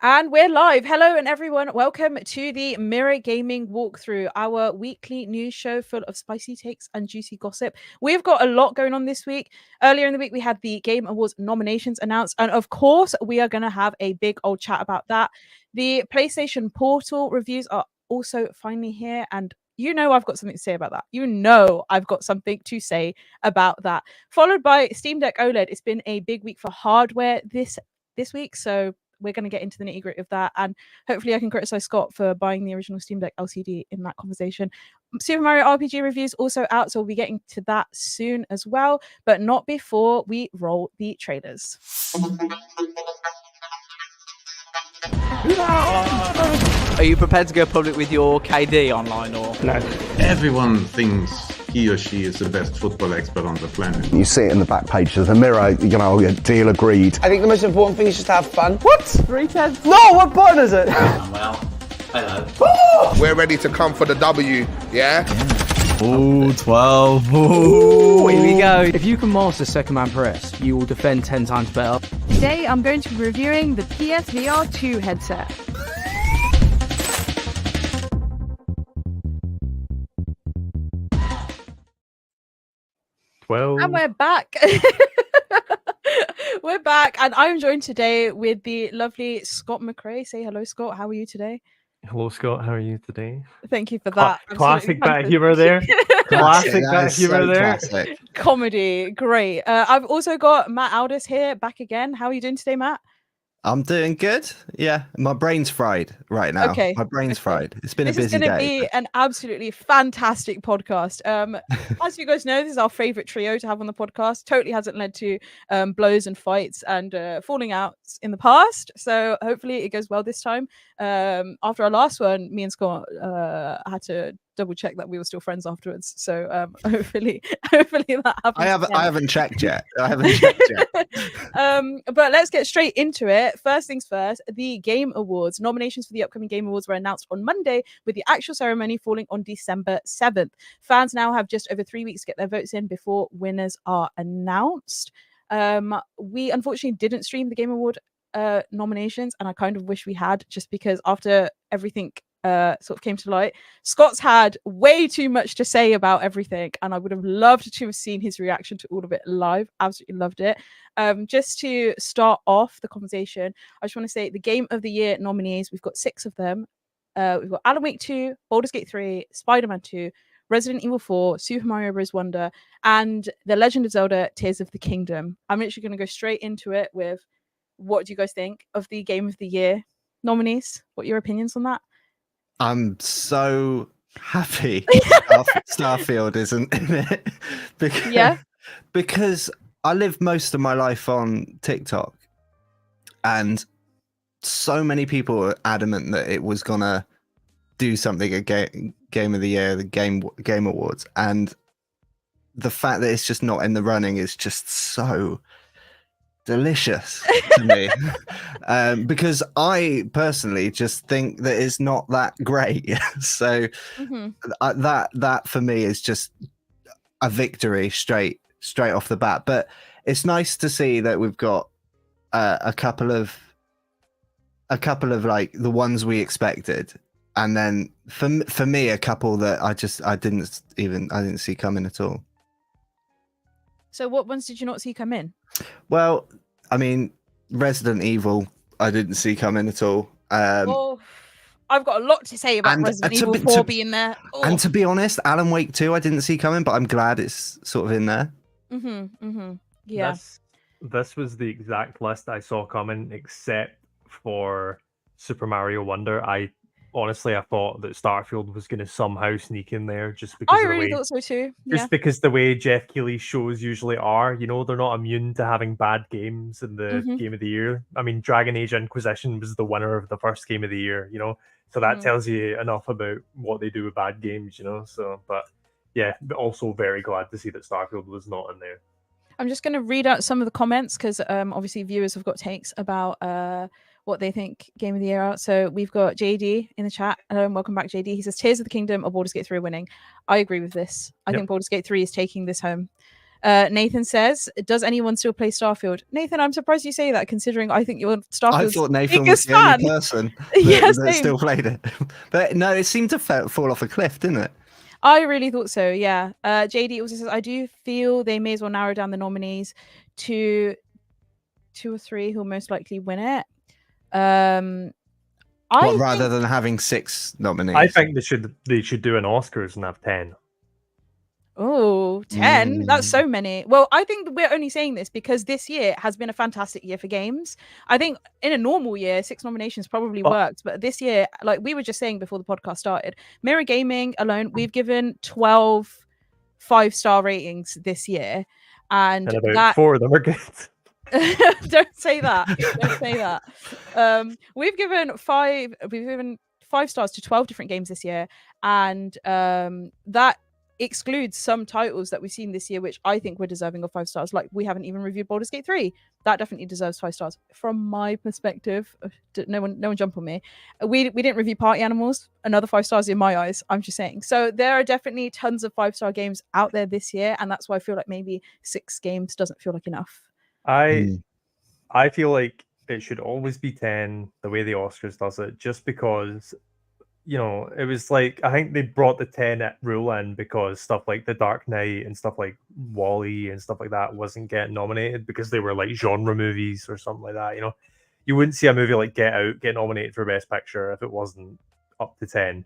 And we're live. Hello, and everyone. Welcome to the Mirror Gaming Walkthrough, our weekly news show full of spicy takes and juicy gossip. We've got a lot going on this week. Earlier in the week, we had the Game Awards nominations announced. And of course, we are going to have a big old chat about that. The PlayStation Portal reviews are also finally here. And you know I've got something to say about that. You know I've got something to say about that. Followed by Steam Deck OLED. It's been a big week for hardware this week. So we're going to get into the nitty gritty of that, and hopefully I can criticize Scott for buying the original Steam Deck LCD in that conversation. Super Mario RPG reviews also out, so we'll be getting to that soon as well, but not before we roll the trailers. Are you prepared to go public with your KD online or no? Everyone thinks he or she is the best football expert on the planet. You see it in the back page of the Mirror, deal agreed. I think the most important thing is just to have fun. What? 310? No, what button is it? Well, hello. We're ready to come for the W, yeah? Ooh, 12. Ooh, here we go. If you can master second man press, you will defend 10 times better. Today I'm going to be reviewing the PSVR 2 headset. And we're back. We're back, and I'm joined today with the lovely Scott McCrae. Say hello, Scott. How are you today? Hello, Scott. How are you today? Thank you for that. Classic bit of humor there. Classic bit of humor there. Classic. Comedy, great. I've also got Matt Aldus here, back again. How are you doing today, Matt? I'm doing good. Yeah, my brain's fried right now. Okay. My brain's fried. It's been a busy day. This is going to be an absolutely fantastic podcast. As you guys know, this is our favorite trio to have on the podcast. Totally hasn't led to blows and fights and falling outs in the past. So hopefully it goes well this time. After our last one, me and Scott had to double check that we were still friends afterwards. So hopefully that happens. I haven't checked yet. But let's get straight into it. First things first, the Game Awards. Nominations for the upcoming Game Awards were announced on Monday, with the actual ceremony falling on December 7th. Fans now have just over 3 weeks to get their votes in before winners are announced. We unfortunately didn't stream the Game Award nominations, and I kind of wish we had, just because after everything sort of came to light, Scott's had way too much to say about everything, and I would have loved to have seen his reaction to all of it live. Absolutely loved it. Just to start off the conversation, I just want to say the Game of the Year nominees, we've got 6 of them. We've got Alan Wake 2, Baldur's Gate 3, Spider-Man 2, Resident Evil 4, Super Mario Bros. Wonder, and The Legend of Zelda Tears of the Kingdom. I'm literally going to go straight into it with, what do you guys think of the Game of the Year nominees? What are your opinions on that? I'm so happy Starfield isn't in it. Because I lived most of my life on TikTok, and so many people were adamant that it was gonna do something at Game of the Year, the Game Awards, and the fact that it's just not in the running is just so delicious to me. Because I personally just think that it's not that great. So that for me is just a victory straight off the bat. But it's nice to see that we've got a couple of like the ones we expected, and then for me a couple that I didn't see coming at all. So what ones did you not see come in? Well, I mean, Resident Evil, I didn't see coming at all. Well, I've got a lot to say about Resident Evil 4 being there. Oh. And to be honest, Alan Wake 2, I didn't see coming, but I'm glad it's sort of in there. Yeah. This was the exact list I saw coming, except for Super Mario Wonder. I thought that Starfield was going to somehow sneak in there, just because I really thought so too. Because the way Jeff Keighley's shows usually are, they're not immune to having bad games in the Game of the Year. I mean, Dragon Age Inquisition was the winner of the first Game of the Year, so that tells you enough about what they do with bad games, so, but yeah, also very glad to see that Starfield was not in there. I'm just going to read out some of the comments, because obviously viewers have got takes about what they think Game of the Year out. So we've got JD in the chat. Welcome back, JD. He says Tears of the Kingdom or Baldur's Gate 3 are winning. I agree with this. I think Baldur's Gate 3 is taking this home. Nathan says, "Does anyone still play Starfield?" Nathan, I'm surprised you say that, considering I think you're Starfield's I thought Nathan was biggest the only fan. person Yeah, that same. still played it. But no, it seemed to fall off a cliff, didn't it? I really thought so, yeah. JD also says, I do feel they may as well narrow down the nominees to 2 or 3 who'll most likely win it. Rather than having 6 nominees. I think they should do an Oscars and have 10. Oh, 10? That's so many. Well, I think we're only saying this because this year has been a fantastic year for games. I think in a normal year, 6 nominations probably worked. But this year, like we were just saying before the podcast started, Mirror Gaming alone, we've given 12 5-star ratings this year. And about 4 of them are good. Don't say that. Don't say that. We've given 5 stars to 12 different games this year. And that excludes some titles that we've seen this year, which I think were deserving of 5 stars. Like we haven't even reviewed Baldur's Gate 3. That definitely deserves 5 stars from my perspective. No one jump on me. We didn't review Party Animals. Another 5 stars in my eyes. I'm just saying. So there are definitely tons of 5-star games out there this year, and that's why I feel like maybe 6 games doesn't feel like enough. I feel like it should always be 10 the way the Oscars does it, just because it was like, I think they brought the 10 rule in because stuff like The Dark Knight and stuff like Wall-E and stuff like that wasn't getting nominated because they were like genre movies or something like that. You wouldn't see a movie like Get Out get nominated for Best Picture if it wasn't up to 10.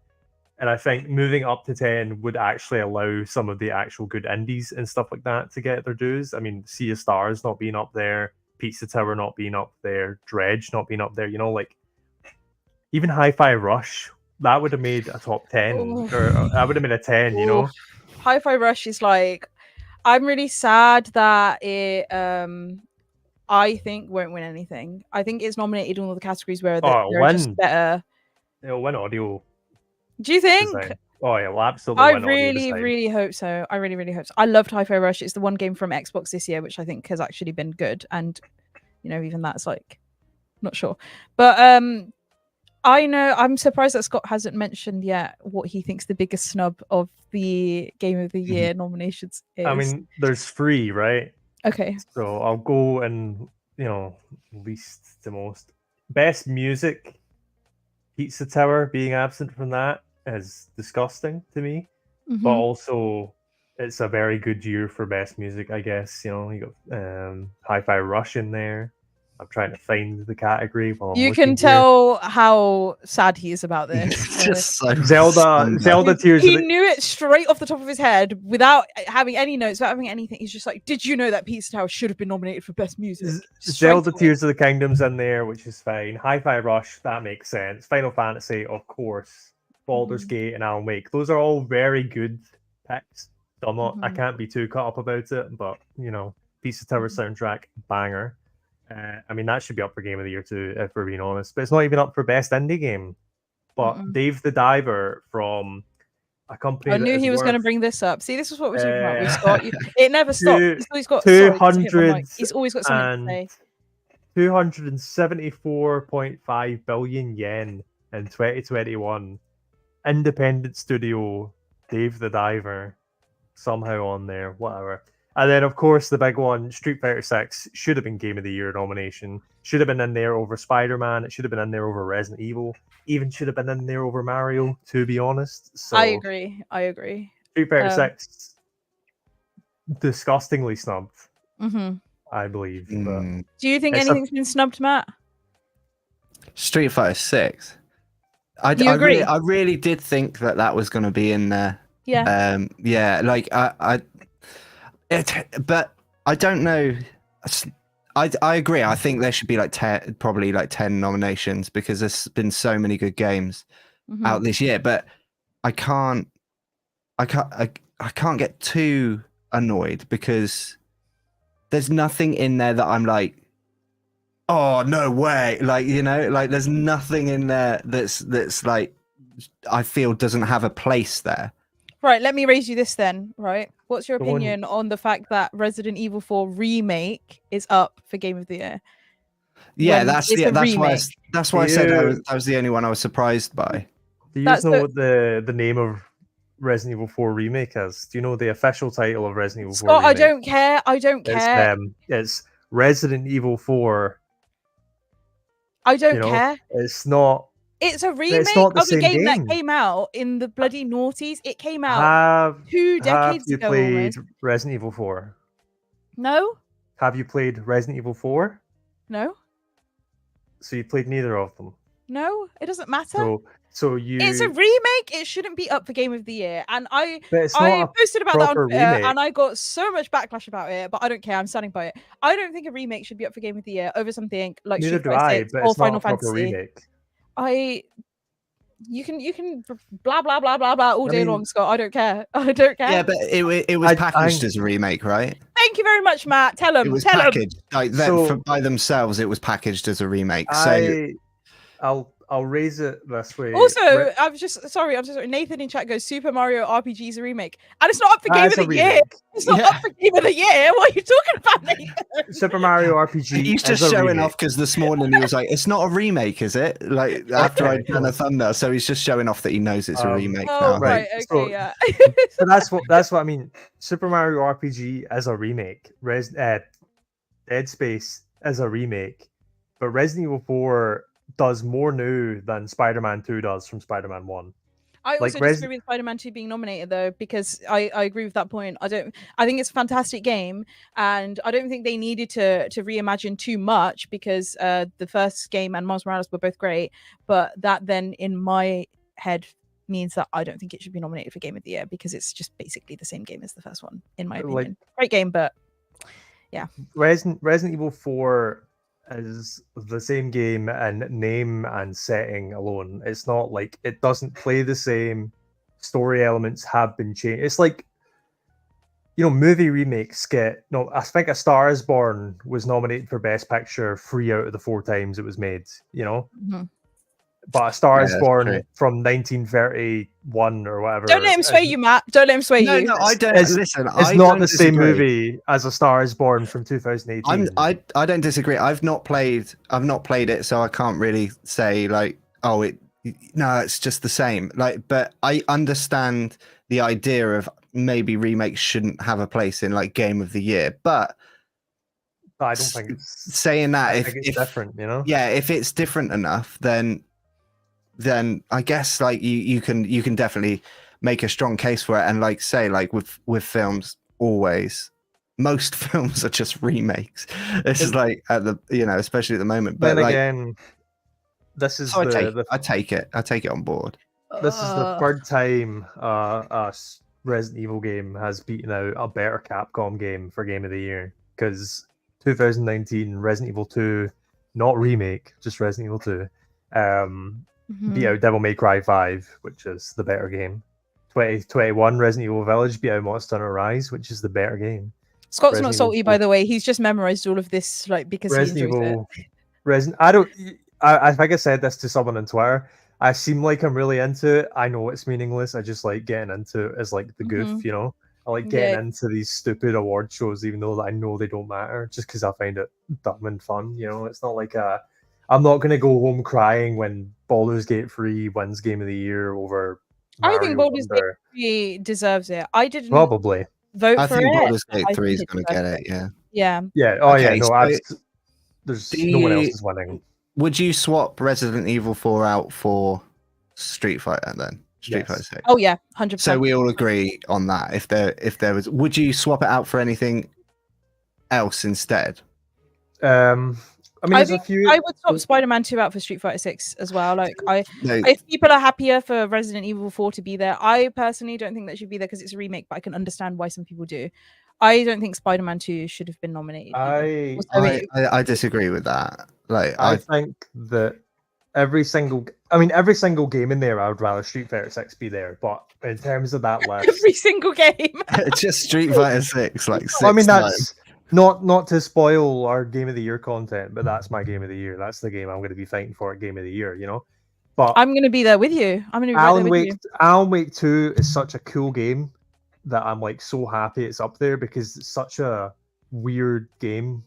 And I think moving up to 10 would actually allow some of the actual good indies and stuff like that to get their dues. I mean, Sea of Stars not being up there, Pizza Tower not being up there, Dredge not being up there, like even Hi-Fi Rush, that would have made a top 10. Or that would have been a 10, Hi-Fi Rush is like, I'm really sad that it I think won't win anything. I think it's nominated in all the categories where they're just better. It'll win audio. Do you think? Design. Oh yeah, well, absolutely. I really hope so. I really hope so. I loved Hi-Fi Rush. It's the one game from Xbox this year, which I think has actually been good. And even that's like, not sure. But I know I'm surprised that Scott hasn't mentioned yet what he thinks the biggest snub of the Game of the Year nominations is. I mean, there's 3, right? Okay. So I'll go in, least to most. Best music, Pizza Tower being absent from that is disgusting to me. But also, it's a very good year for best music, I guess. You got Hi-Fi Rush in there. I'm trying to find the category. You can tell how sad he is about this. It's just so Zelda Tears. He knew it straight off the top of his head without having any notes, without having anything. He's just like, did you know that Pizza Tower should have been nominated for best music? Zelda Tears of the Kingdom's in there, which is fine. Hi-Fi Rush, that makes sense. Final Fantasy, of course. Baldur's Gate and Alan Wake. Those are all very good picks. So I can't be too cut up about it, but Pizza Tower soundtrack, banger. I mean, that should be up for Game of the Year too, if we're being honest. But it's not even up for Best Indie Game. But Dave the Diver from a company. I knew he was going to bring this up. See, this is what we're talking about with Scott. It never stops. He's got 200. He's always got something to say. 274.5 billion yen in 2021. Independent studio, Dave the Diver, somehow on there, whatever. And then, of course, the big one, Street Fighter 6, should have been Game of the Year nomination. Should have been in there over Spider-Man. It should have been in there over Resident Evil. Even should have been in there over Mario, to be honest. So I agree. Street Fighter 6, disgustingly snubbed, I believe. But do you think anything's been snubbed, Matt? Street Fighter 6. I really did think that was going to be in there. Yeah. Like but I don't know. I agree. I think there should be like 10 nominations because there's been so many good games out this year. But I can't get too annoyed because there's nothing in there that I'm like, oh no way! Like there's nothing in there that's like I feel doesn't have a place there. Right, let me raise you this then, right? What's your opinion on the fact that Resident Evil 4 Remake is up for Game of the Year? Yeah, that's why I said that was the only one I was surprised by. Do you know what the name of Resident Evil 4 Remake is? Do you know the official title of Resident Evil 4 Scott, Remake? I don't care. I don't care. It's Resident Evil 4. I don't care. It's not. It's a remake It's not the of a same game that game. came out in the bloody noughties. It came out 2 decades Have you ago. played Almost. Resident Evil 4? No, Have you played Resident Evil 4? no, So you played neither of them. no. It doesn't matter. So you. It's a remake. It shouldn't be up for Game of the Year. And I But it's not a posted about that on proper Twitter, remake. and I got so much backlash about it. But I don't care. I'm standing by it. I don't think a remake should be up for Game of the Year over something like Neither Street do Fighter I. 6 But or it's not Final a proper Fantasy. remake. You can blah blah blah blah blah all I day mean- long, Scott. I don't care. I don't care. Yeah, but it was packaged as a remake, right? Thank you very much, Matt. Tell him. It was Tell him. packaged like by themselves. It was packaged as a remake. I'll raise it this way. Also, I'm just sorry. Nathan in chat goes, Super Mario RPG is a remake, and it's not up for Game of It's a the Year. remake. It's not up for Game of the Year. What are you talking about, Nathan? Super Mario RPG. He's is just a showing remake. off because this morning he was like, "It's not a remake, is it?" Like after I'd done a thunder, so he's just showing off that he knows it's a remake Oh, now. right. Right, Okay. so- Yeah. So that's what I mean. Super Mario RPG as a remake. Dead Space as a remake, but Resident Evil 4 does more new than Spider-Man 2 does from Spider-Man 1. I Like also disagree with Spider-Man 2 being nominated though, because I agree with that point. I think it's a fantastic game, and I don't think they needed to reimagine too much because the first game and Miles Morales were both great, but that then in my head means that I don't think it should be nominated for Game of the Year because it's just basically the same game as the first one, in my opinion. Great game, but yeah. Resident Evil 4 is the same game in name and setting alone. It's not like it doesn't play the same. Story elements have been changed. It's like, movie remakes get I think A Star Is Born was nominated for Best Picture 3 out of the 4 times it was made. But A Star Is Born from 1931 or whatever. Don't let him sway you, Matt. Don't let him sway you. No, I don't. Listen, It's not the same movie as A Star Is Born from 2018. I don't disagree. I've not played it, so I can't really say like, it's just the same. Like, but I understand the idea of maybe remakes shouldn't have a place in like Game of the Year, but I don't think it's saying that if it's different, Yeah, if it's different enough, then I guess like you can definitely make a strong case for it, and like say like with films, always most films are just remakes. This is like at the especially at the moment. But then like, again, this is I take it on board. This is the third time a Resident Evil game has beaten out a better Capcom game for Game of the Year, because 2019 Resident Evil 2, not remake, just Resident Evil 2, beat out Devil May Cry 5, which is the better game. 2021 Resident Evil Village beat out Monster Hunter Rise, which is the better game. Scott's not salty, by the way. He's just memorized all of this, like, because Resident he enjoys Evil, I think I said this to someone on Twitter. I seem like I'm really into it. I know it's meaningless. I just like getting into it as like the goof, I like getting into these stupid award shows, even though I know they don't matter, just because I find it dumb and fun. It's not like I'm not going to go home crying when Baldur's Gate 3 wins Game of the Year over Mario I think Baldur's Gate Wonder. 3 deserves it. I didn't Probably. vote I for think it. Baldur's Gate I 3 is think going to get it. Yeah. Yeah. Yeah. Oh, Okay, yeah. so There's no one else is winning. Would you swap Resident Evil 4 out for Street Fighter then? Street Fighter 6. Oh yeah, 100%. So we all agree on that. If there was, would you swap it out for anything else instead? I mean, I there's think a few. I would swap Spider-Man 2 out for Street Fighter 6 as well. Like, No. if people are happier for Resident Evil 4 to be there, I personally don't think that should be there because it's a remake, but I can understand why some people do. I don't think Spider-Man 2 should have been nominated. I disagree with that. Like, I think that every single game in there, I would rather Street Fighter 6 be there. But in terms of that list, every single game. just Street Fighter 6, like 6 I mean, times. that's not to spoil our Game of the Year content, but that's my Game of the Year. That's the game I'm going to be fighting for at Game of the Year. But I'm going to be there with you. I'm going to be right there with you. Alan Wake 2 is such a cool game that I'm like so happy it's up there because it's such a weird game.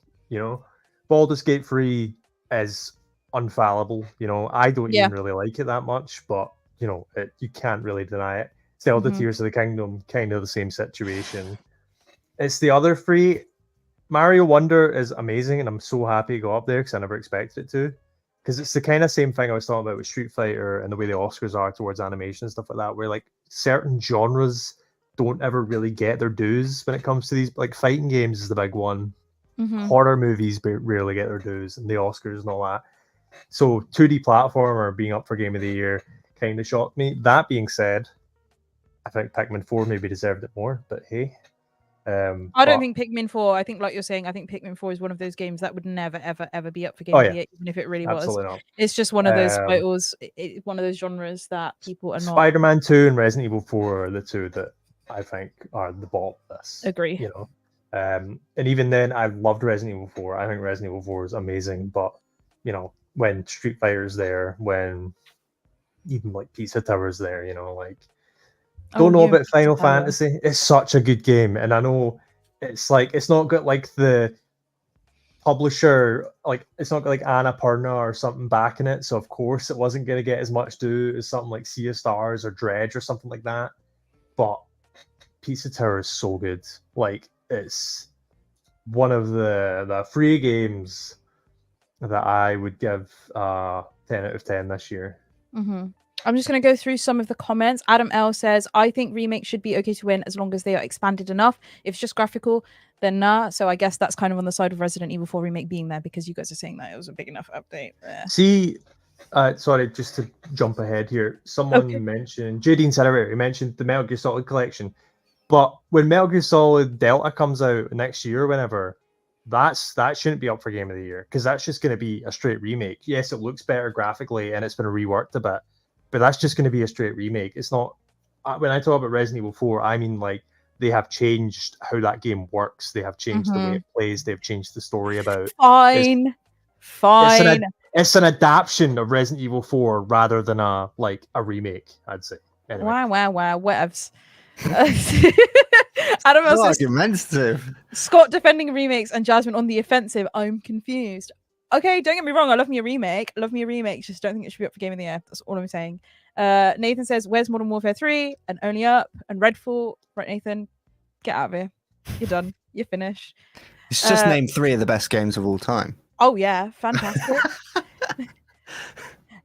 Baldur's Gate 3 is unfallible. I don't even really like it that much, but you can't really deny it. Zelda Tears of the Kingdom, kind of the same situation. It's the other three. Mario Wonder is amazing, and I'm so happy to go up there because I never expected it to. Because it's the kind of same thing I was talking about with Street Fighter and the way the Oscars are towards animation and stuff like that, where like certain genres don't ever really get their dues when it comes to these. Like fighting games is the big one. Horror movies rarely get their dues, and the Oscars and all that. So 2D platformer being up for Game of the Year kind of shocked me. That being said, I think Pikmin 4 maybe deserved it more, but hey. I don't think Pikmin 4, I think like you're saying, I think Pikmin 4 is one of those games that would never, ever, ever be up for Game of the Year, even if it really Absolutely was. not. It's just one of those titles, one of those genres that people are not... Spider-Man 2 and Resident Evil 4 are the two that I think are the bottom of this. Agree. You know? And even then, I loved Resident Evil 4. I think Resident Evil 4 is amazing, but, you know, when Street Fighter's there, when even like Pizza Tower's there, you know, like... Don't know about Final Fantasy. It's such a good game, and I know it's like it's not got like the publisher, like it's not got like Annapurna or something backing it, so of course it wasn't going to get as much due as something like Sea of Stars or Dredge or something like that. But Pizza Tower is so good. Like it's one of the free games that I would give 10 out of 10 this year. I'm just going to go through some of the comments. Adam L says, I think remakes should be okay to win as long as they are expanded enough. If it's just graphical, then nah. So I guess that's kind of on the side of Resident Evil 4 remake being there because you guys are saying that it was a big enough update. See, sorry, just to jump ahead here. Someone mentioned, Jadine Celebrator mentioned the Metal Gear Solid collection. But when Metal Gear Solid Delta comes out next year or whenever, that shouldn't be up for Game of the Year because that's just going to be a straight remake. Yes, it looks better graphically and it's been reworked a bit. But that's just going to be a straight remake. It's not... When I talk about Resident Evil 4, I mean, like, they have changed how that game works. They have changed the way it plays. They've changed the story about... Fine. It's an adaptation of Resident Evil 4 rather than a remake, I'd say. Anyway. Wow. Whatevs. Adam also argumentative. Scott defending remakes and Jasmine on the offensive. I'm confused. Okay, don't get me wrong. I love me a remake. Just don't think it should be up for Game of the Year. That's all I'm saying. Nathan says, "Where's Modern Warfare 3 and Only Up and Redfall?" Right, Nathan, get out of here. You're done. You're finished. It's just named 3 of the best games of all time. Oh yeah, fantastic.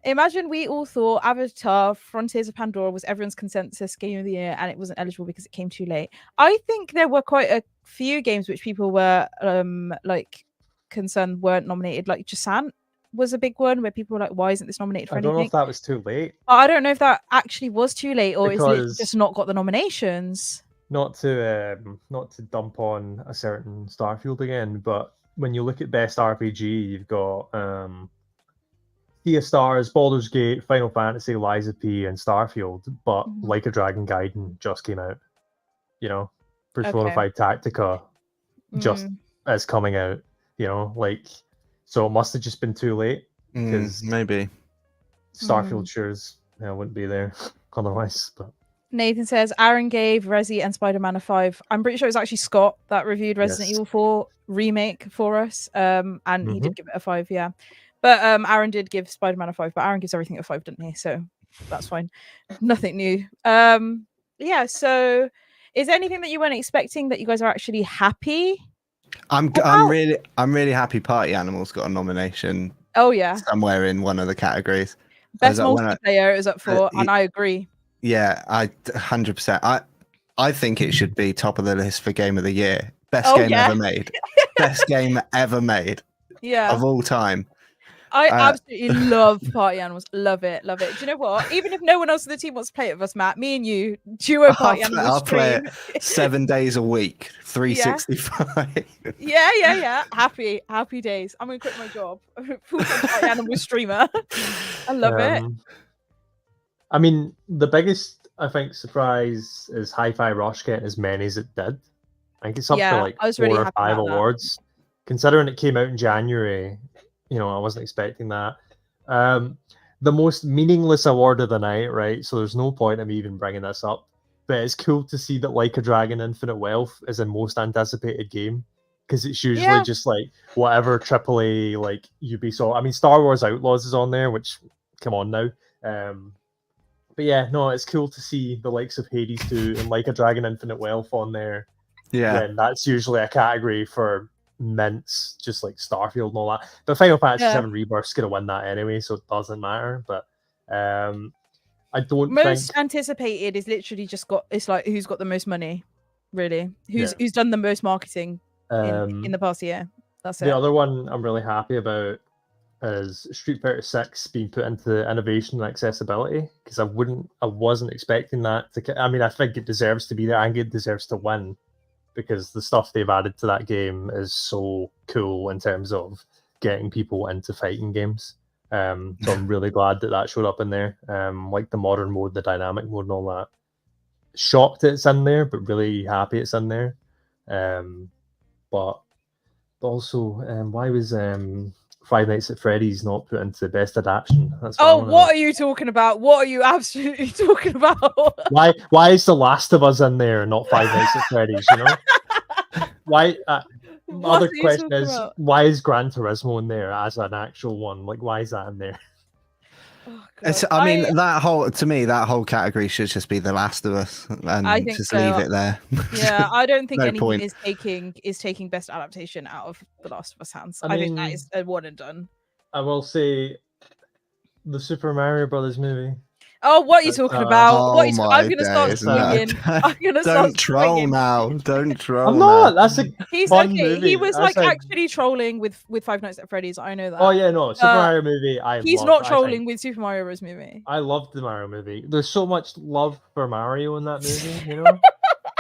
Imagine we all thought Avatar: Frontiers of Pandora was everyone's consensus Game of the Year, and it wasn't eligible because it came too late. I think there were quite a few games which people were concerned weren't nominated. Like Jasant was a big one where people were like, why isn't this nominated for anything? I don't know if that was too late. I don't know if that actually was too late or because is it just not got the nominations. Not to dump on a certain Starfield again, but when you look at best RPG, you've got Sea of Stars, Baldur's Gate, Final Fantasy, Lies of P, and Starfield, but Like a Dragon Gaiden just came out. You know, Persona 5 Tactica just is coming out. You know, like, so it must have just been too late because maybe Starfield wouldn't be there otherwise. But Nathan says Aaron gave Resi and Spider-Man a 5. I'm pretty sure it was actually Scott that reviewed Resident Evil 4 remake for us, and he did give it a 5. Yeah, but Aaron did give Spider-Man a 5, but Aaron gives everything a 5, didn't he? So that's fine. Nothing new. Yeah. So, is there anything that you weren't expecting that you guys are actually happy? I'm really happy Party Animals got a nomination. Oh yeah, somewhere in one of the categories. Best multiplayer is up for, and I agree. Yeah, 100%. I think it should be top of the list for Game of the Year. Best game ever made. Best game ever made. Yeah, of all time. I absolutely love Party Animals. Love it. Do you know what? Even if no one else in the team wants to play it with us, Matt, me and you, duo Party Animals. I'll play it 7 days a week, 365. Yeah. Happy days. I'm gonna quit my job. Full-time Party Animals streamer. I love it. I mean, the biggest, I think, surprise is Hi-Fi Rush getting as many as it did. I think it's up to like 4 or 5 awards. Considering it came out in January, you know, I wasn't expecting that. The most meaningless award of the night, right? So there's no point in me even bringing this up. But it's cool to see that Like a Dragon Infinite Wealth is the most anticipated game. Because it's usually just like whatever AAA, like Ubisoft. I mean, Star Wars Outlaws is on there, which, come on now. But yeah, no, it's cool to see the likes of Hades 2 and Like a Dragon Infinite Wealth on there. Yeah. When that's usually a category for mints, just like Starfield and all that. But Final Fantasy VII Rebirth's going to win that anyway, so it doesn't matter. But I don't most think... anticipated is literally just it's like who's got the most money, really. Who's done the most marketing in the past year. That's it. The other one I'm really happy about is Street Fighter 6 being put into innovation and accessibility, because I wasn't expecting that to. I mean, I think it deserves to be there and it deserves to win, because the stuff they've added to that game is so cool in terms of getting people into fighting games. So I'm really glad that showed up in there. Like the modern mode, the dynamic mode, and all that. Shocked it's in there, but really happy it's in there. But also, why was Five Nights at Freddy's not put into best adaptation? What are you talking about? What are you absolutely talking about? Why is The Last of Us in there and not Five Nights at Freddy's? You know, why? Other question is, why is Gran Turismo in there as an actual one? Like, why is that in there? Oh, I mean, that whole category should just be The Last of Us, and just leave it there. Yeah, I don't think No anything point. is taking best adaptation out of The Last of Us hands. I think that is a one and done. I will say, the Super Mario Brothers movie. Oh, what are you talking about? I'm gonna start swinging. I'm gonna start Don't troll swinging. now. Don't troll. I'm not. That's a He's fun okay. movie. He was That's like actually trolling with Five Nights at Freddy's. I know that. Oh yeah, no, Super Mario movie. He's not trolling with Super Mario Bros. Movie. I loved the Mario movie. There's so much love for Mario in that movie, you know.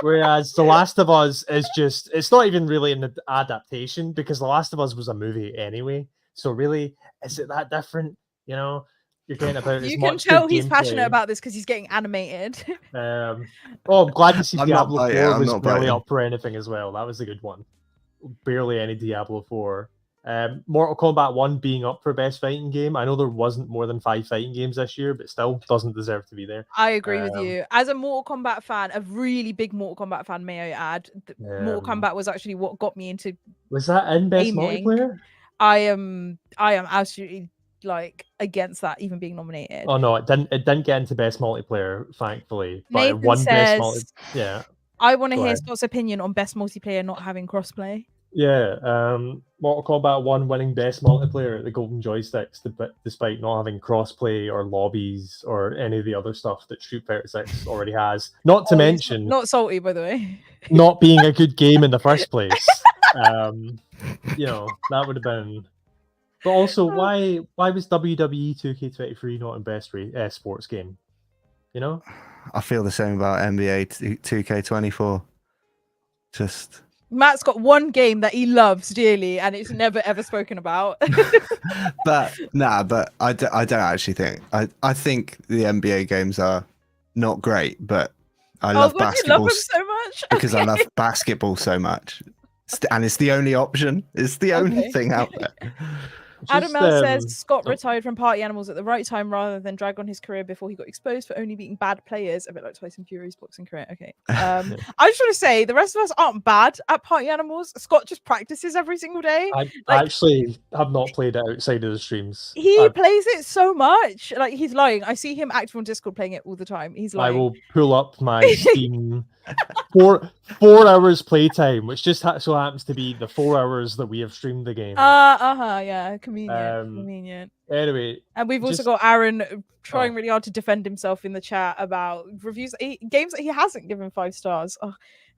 Whereas The Last of Us is just—it's not even really an adaptation, because The Last of Us was a movie anyway. So really, is it that different? You know. You're getting about you can tell he's passionate about this because he's getting animated. I'm glad to see Diablo 4 was really up for anything as well. That was a good one. Barely any Diablo 4. Mortal Kombat 1 being up for best fighting game. I know there wasn't more than 5 fighting games this year, but still doesn't deserve to be there. I agree with you. As a Mortal Kombat fan, a really big Mortal Kombat fan, may I add, Mortal Kombat was actually what got me into. Was that in best gaming. multiplayer? I am absolutely against that even being nominated. Oh no, it didn't get into best multiplayer, thankfully. But Nathan it won says, best yeah. I want to hear Scott's opinion on best multiplayer not having crossplay. Yeah, Mortal Kombat 1 winning best multiplayer at the Golden Joysticks, despite not having crossplay or lobbies or any of the other stuff that Street Fighter 6 already has. Not to mention, not salty, by the way, not being a good game in the first place. You know, that would have been. But also, why was WWE 2K23 not in best sports game? You know, I feel the same about NBA 2K24. Just Matt's got one game that he loves dearly, and it's never ever spoken about. but I don't actually think. I think the NBA games are not great, but I love basketball you love them so much because I love basketball so much, and it's the only option. It's the only thing out there. Adam L says Scott retired from Party Animals at the right time rather than drag on his career before he got exposed for only beating bad players, a bit like Tyson Fury's boxing career. Okay. I just want to say the rest of us aren't bad at Party Animals. Scott just practices every single day. I actually have not played it outside of the streams. He plays it so much. Like, he's lying. I see him active on Discord playing it all the time. He's lying. I will pull up my Steam 4 hours playtime, which just so happens to be the 4 hours that we have streamed the game. Yeah, convenient. Anyway, and we've also got Aaron trying really hard to defend himself in the chat about reviews, games that he hasn't given 5 stars.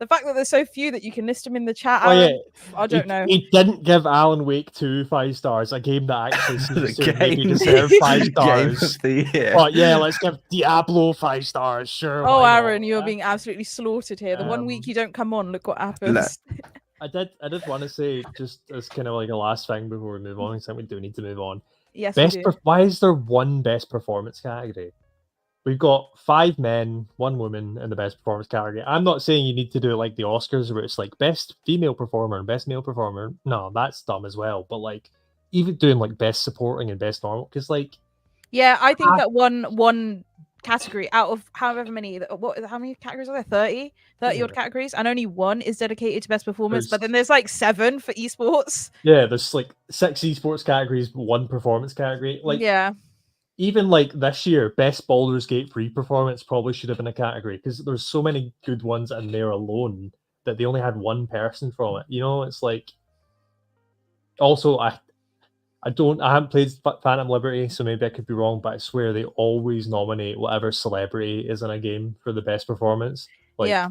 The fact that there's so few that you can list them in the chat. Aaron, I don't know. He didn't give Alan Wake 2 5 stars, a game that actually seems to maybe deserve 5 stars. But yeah, let's give Diablo 5 stars, sure. Oh, Aaron, you're being absolutely slaughtered here. The 1 week you don't come on, look what happens. I did want to say, just as kind of like a last thing before we move on, because I think we do need to move on. Yes, why is there one best performance category? We've got 5 men, 1 woman in the best performance category. I'm not saying you need to do it like the Oscars, where it's like best female performer and best male performer. No, that's dumb as well. But like, even doing like best supporting and best normal, because like, yeah, I think that one category out of however many, how many categories are there? 30 odd categories, and only 1 is dedicated to best performance. But then there's like 7 for esports. Yeah, there's like 6 esports categories, 1 performance category. Like, yeah. even like this year, best Baldur's Gate 3 performance probably should have been a category because there's so many good ones in there alone that they only had one person from it. You know, it's like. Also, I haven't played Phantom Liberty, so maybe I could be wrong, but I swear they always nominate whatever celebrity is in a game for the best performance. Like, Yeah.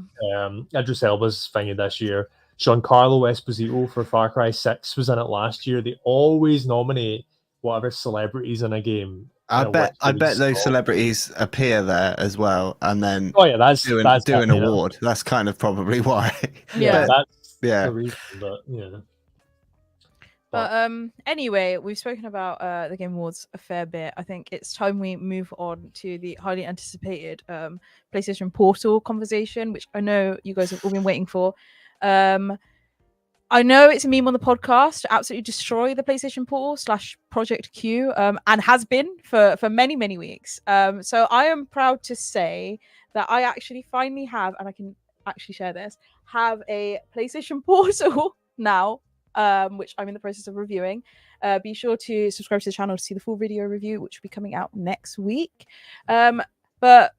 Idris Elba's thingy this year. Giancarlo Esposito for Far Cry 6 was in it last year. They always nominate whatever celebrities in a game. I bet those celebrities appear there as well, and then that's do an award. That's kind of probably why. Yeah, that's the reason, but yeah. But anyway, we've spoken about the Game Awards a fair bit. I think it's time we move on to the highly anticipated PlayStation Portal conversation, which I know you guys have all been waiting for. I know it's a meme on the podcast to absolutely destroy the PlayStation Portal / Project Q, and has been for many, many weeks. So I am proud to say that I actually finally have, and I can actually share this, have a PlayStation Portal now. Which I'm in the process of reviewing. Be sure to subscribe to the channel to see the full video review, which will be coming out next week. But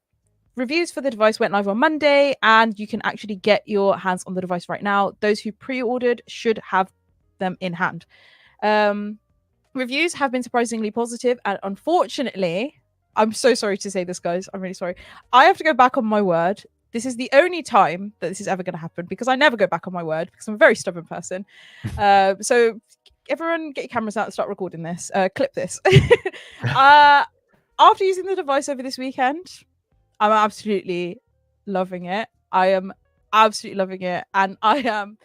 reviews for the device went live on Monday, and you can actually get your hands on the device right now. Those who pre-ordered should have them in hand. Reviews have been surprisingly positive, and unfortunately, I'm so sorry to say this, guys. I'm really sorry. I have to go back on my word. This is the only time that this is ever going to happen because I never go back on my word because I'm a very stubborn person. So everyone get your cameras out and start recording this. Clip this. After using the device over this weekend, I'm absolutely loving it. I am absolutely loving it. And I am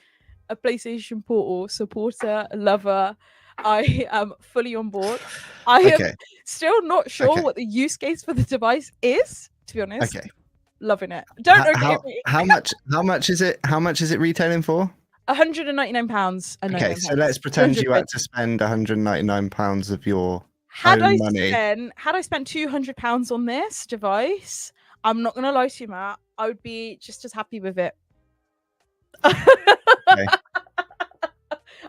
a PlayStation Portal supporter, lover. I am fully on board. I am still not sure what the use case for the device is, to be honest. Okay. Loving it. Don't know how much is it? How much is it retailing for? £199. Okay, so let's pretend you had to spend £199 of your own money. Had I spent £200 on this device, I'm not gonna lie to you, Matt, I would be just as happy with it. Okay.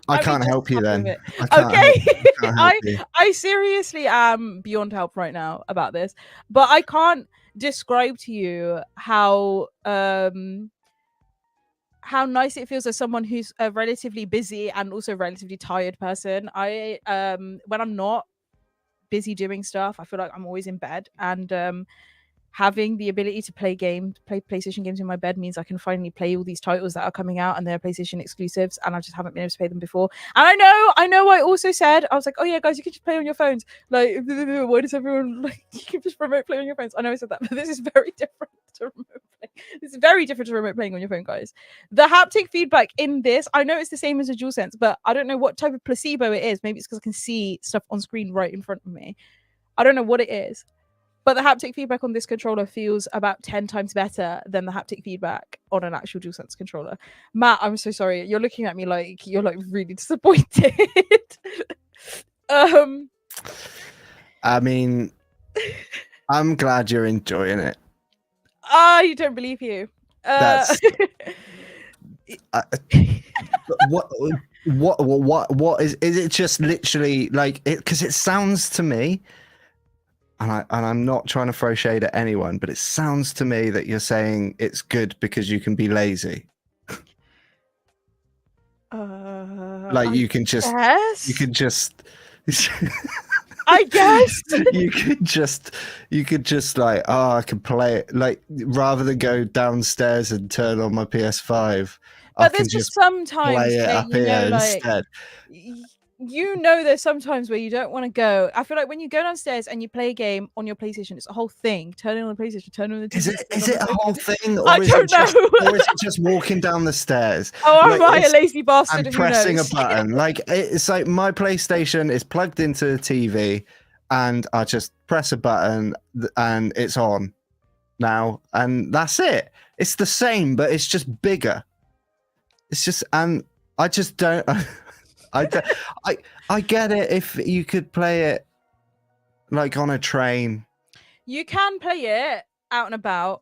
I can't help you then. I seriously am beyond help right now about this, but I can't describe to you how nice it feels as someone who's a relatively busy and also relatively tired person. I when I'm not busy doing stuff, I feel like I'm always in bed, and having the ability to play PlayStation games in my bed means I can finally play all these titles that are coming out and they're PlayStation exclusives, and I just haven't been able to play them before. And I know I also said, I was like, oh yeah guys, you can just play on your phones. Like, why does everyone like, you can just remote play on your phones? I know I said that, but this is very different to remote play. This is very different to remote playing on your phone, guys. The haptic feedback in this, I know it's the same as a DualSense, but I don't know what type of placebo it is. Maybe it's because I can see stuff on screen right in front of me. I don't know what it is. But the haptic feedback on this controller feels about 10 times better than the haptic feedback on an actual DualSense controller. Matt, I'm so sorry. You're looking at me like you're like really disappointed. I mean, I'm glad you're enjoying it. I don't believe you. That's what is it just literally like it, because it sounds to me, and I'm not trying to throw shade at anyone, but it sounds to me that you're saying it's good because you can be lazy. Like you can just I guess you could just like, oh, I can play it, like rather than go downstairs and turn on my PS5. But there's just sometimes play it up here instead. There's sometimes where you don't want to go. I feel like when you go downstairs and you play a game on your PlayStation, it's a whole thing. Turning on the PlayStation, turning on the TV. Is it a whole thing? Or I don't know. Or is it just walking down the stairs? Oh, am I a lazy bastard? And pressing a button. Like it's like my PlayStation is plugged into the TV, and I just press a button and it's on now, and that's it. It's the same, but it's just bigger. It's just, and I just don't. I get it if you could play it like on a train. You can play it out and about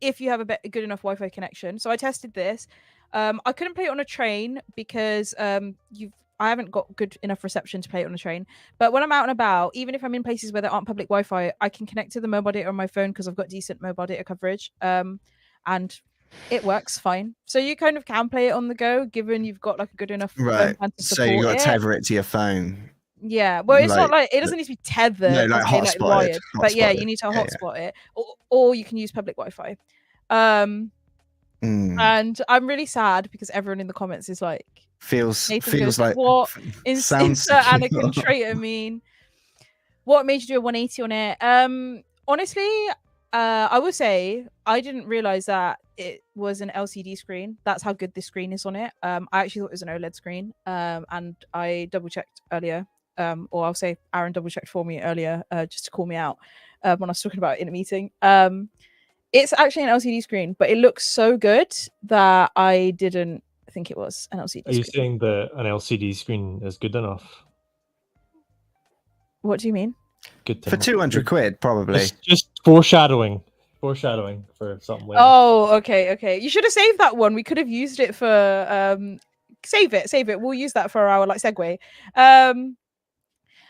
if you have a good enough Wi-Fi connection. So I tested this. I couldn't play it on a train because I I haven't got good enough reception to play it on a train. But when I'm out and about, even if I'm in places where there aren't public Wi-Fi, I can connect to the mobile data on my phone because I've got decent mobile data coverage. And it works fine. So you kind of can play it on the go, given you've got like a good enough phone Right. plan to So you support got to it. tether it to your phone. Yeah, well, it's not like it doesn't need to be tethered. No, like per se, hotspotted, wired. But yeah, hotspotted. you need to Yeah, hotspot it, or you can use public Wi-Fi. And I'm really sad because everyone in the comments is like, feels goes, like what sounds insert Anakin traitor mean? What made you do a 180 on it? Honestly, I will say I didn't realize that it was an LCD screen. That's how good this screen is on it. I actually thought it was an OLED screen. And I double checked earlier. Or I'll say Aaron double checked for me earlier, just to call me out when I was talking about it in a meeting. It's actually an LCD screen, but it looks so good that I didn't think it was an LCD screen. Are you saying that an LCD screen is good enough? What do you mean? Good for 200 quid, probably. Just foreshadowing for something later. Oh, okay. You should have saved that one. We could have used it for save it. We'll use that for our like segue.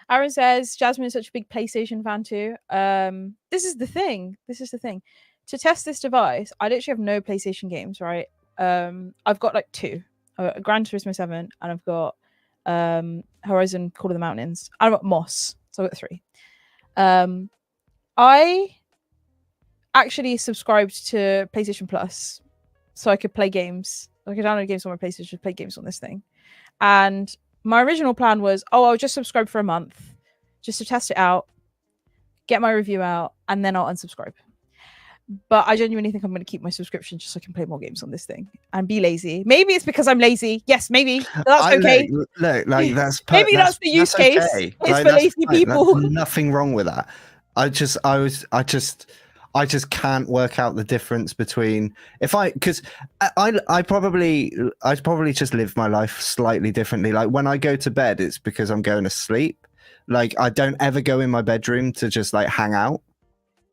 Aaron says Jasmine is such a big PlayStation fan too. This is the thing. To test this device, I literally have no PlayStation games, right? I've got like 2. Gran Turismo 7 and I've got Horizon Call of the Mountains. I've got Moss, so I've got 3. I actually subscribed to PlayStation Plus so I could play games. I could download games on my PlayStation, play games on this thing. And my original plan was, I'll just subscribe for a month just to test it out, get my review out, and then I'll unsubscribe. But I genuinely think I'm going to keep my subscription just so I can play more games on this thing and be lazy. Maybe it's because I'm lazy. Yes, maybe. That's okay. Look, like maybe that's the use case. Okay. It's for lazy people. There's nothing wrong with that. I just can't work out the difference between because I probably just live my life slightly differently. Like when I go to bed, it's because I'm going to sleep. Like I don't ever go in my bedroom to just like hang out.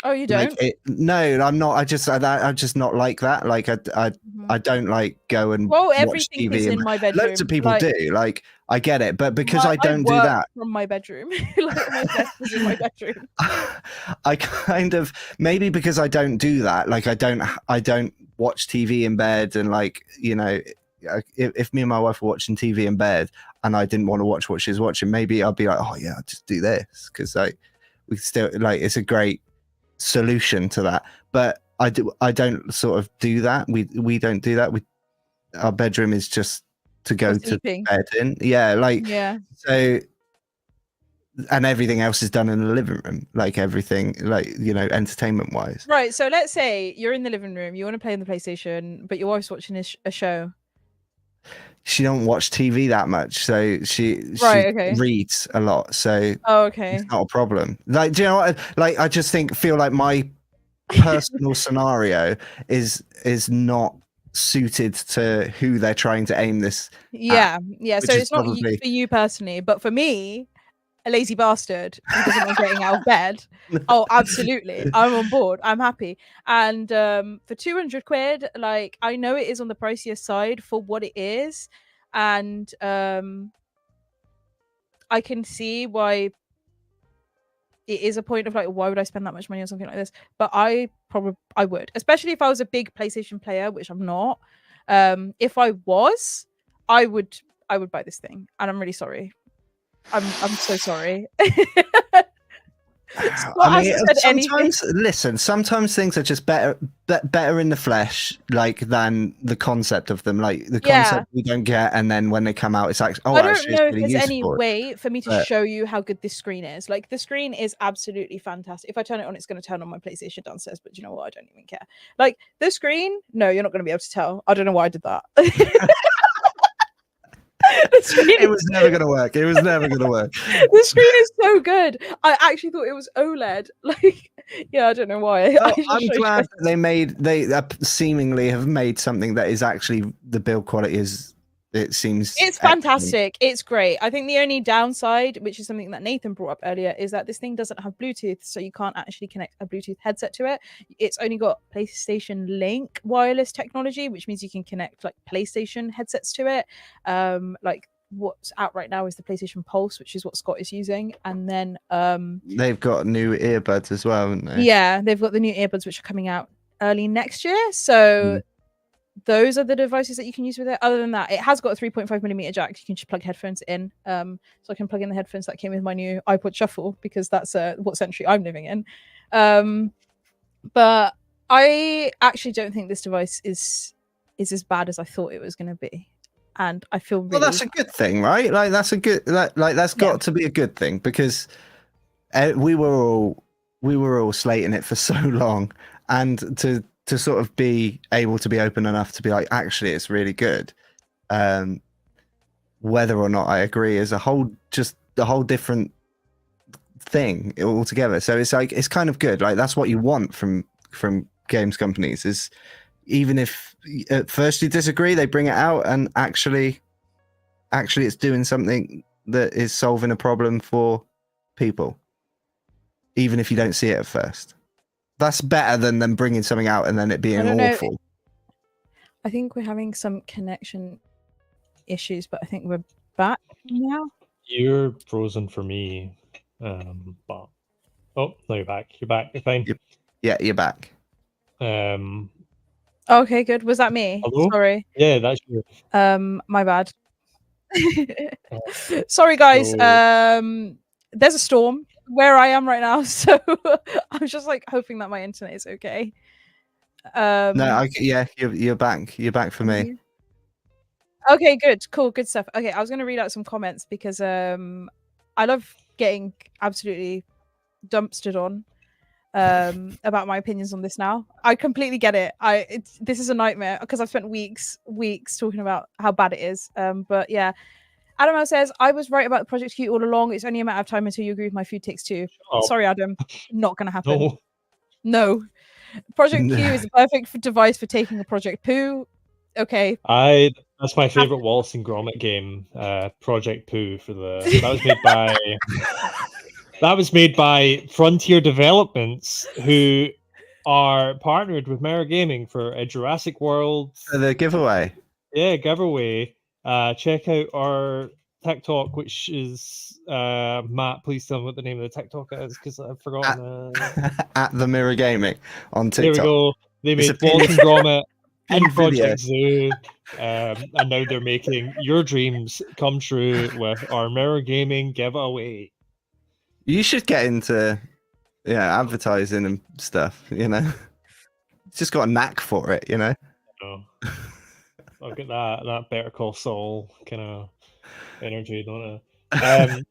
Oh, you don't? No, I'm not. I'm just not like that. Like I don't like go and watch everything TV. is in my bedroom. Loads of people do. Like I get it, but because I don't do that from my bedroom, like my desk is in my bedroom. I kind of maybe because I don't do that. Like I don't watch TV in bed, and like if me and my wife were watching TV in bed and I didn't want to watch what she's watching, maybe I'll be like, oh yeah, I'll just do this because like we still like it's a great solution to that. But I don't sort of do that. We don't do that. Our bedroom is just to go to bed in. So and everything else is done in the living room, like everything, like entertainment wise. Right. So let's say you're in the living room, you want to play on the PlayStation, but your wife's watching a show. She don't watch TV that much, so she reads a lot. So it's not a problem. Like, do you know what? Like, I just feel like my personal scenario is not suited to who they're trying to aim this. Yeah. So it's not for you personally, but for me, a lazy bastard who doesn't want getting out of bed. Oh, absolutely. I'm on board. I'm happy. And for 200 quid, like I know it is on the pricier side for what it is. And I can see why it is a point of like, why would I spend that much money on something like this? But I would, especially if I was a big PlayStation player, which I'm not. If I was, I would buy this thing. And I'm really sorry. I'm so sorry. I mean, sometimes things are just better in the flesh, like than the concept of them. Like the concept we don't get, and then when they come out, it's actually I don't know if really there's any useful. way for me to show you how good this screen is. Like the screen is absolutely fantastic. If I turn it on, it's going to turn on my PlayStation downstairs. But you know what? I don't even care. Like the screen, no, you're not going to be able to tell. I don't know why I did that. It was never going to work. The screen is so good. I actually thought it was OLED. Like, yeah, I don't know why. I'm glad that they seemingly have made something that is actually the build quality is. It seems it's fantastic. It's great. I think the only downside, which is something that Nathan brought up earlier, is that this thing doesn't have Bluetooth, so you can't actually connect a Bluetooth headset to it. It's only got PlayStation Link wireless technology, which means you can connect like PlayStation headsets to it. Like what's out right now is the PlayStation Pulse, which is what Scott is using, and then they've got new earbuds as well, haven't they? yeah, they've got the new earbuds which are coming out early next year. So those are the devices that you can use with it. Other than that, it has got a 3.5mm jack. You can just plug headphones in. So I can plug in the headphones that came with my new iPod Shuffle, because that's what century I'm living in. But I actually don't think this device is as bad as I thought it was going to be, and I feel really... Well, that's a good thing, right? Like that's a good like that's got to be a good thing, because we were all slating it for so long, and to sort of be able to be open enough to be like, actually, it's really good. Whether or not I agree is a whole different thing altogether. So it's like, it's kind of good. Like that's what you want from games companies, is even if at first you disagree, they bring it out and actually it's doing something that is solving a problem for people, even if you don't see it at first. That's better than them bringing something out and then it being awful. I think we're having some connection issues, but I think we're back now. You're frozen for me, but no, you're back. You're back. You're fine. Yeah, you're back. Okay, good. Was that me? Hello? Sorry. Yeah, that's you. My bad. Sorry, guys. There's a storm where I am right now, so I'm just like hoping that my internet is okay. No, you're back. You're back for me. Okay, good, cool, good stuff. Okay, I was gonna read out some comments because I love getting absolutely dumpstered on about my opinions on this now. I completely get it. This is a nightmare because I've spent weeks talking about how bad it is. But yeah. Adam L says, I was right about Project Q all along. It's only a matter of time until you agree with my food takes too. Oh. Sorry, Adam. Not going to happen. No. Project Q is the perfect device for taking a Project Poo. Okay. That's my favorite Wallace and Gromit game, Project Poo. That was made by Frontier Developments, who are partnered with Mera Gaming for a Jurassic World. The giveaway. Yeah, giveaway. Check out our TikTok, which is Matt. Please tell me what the name of the TikTok is, because I've forgotten. At the Mirror Gaming on TikTok. There we go. They made Wallace and Gromit and Project Zoo, and now they're making your dreams come true with our Mirror Gaming giveaway. You should get into advertising and stuff. You know, just got a knack for it. You know. No. I've got that Better Call Saul kind of energy, don't I?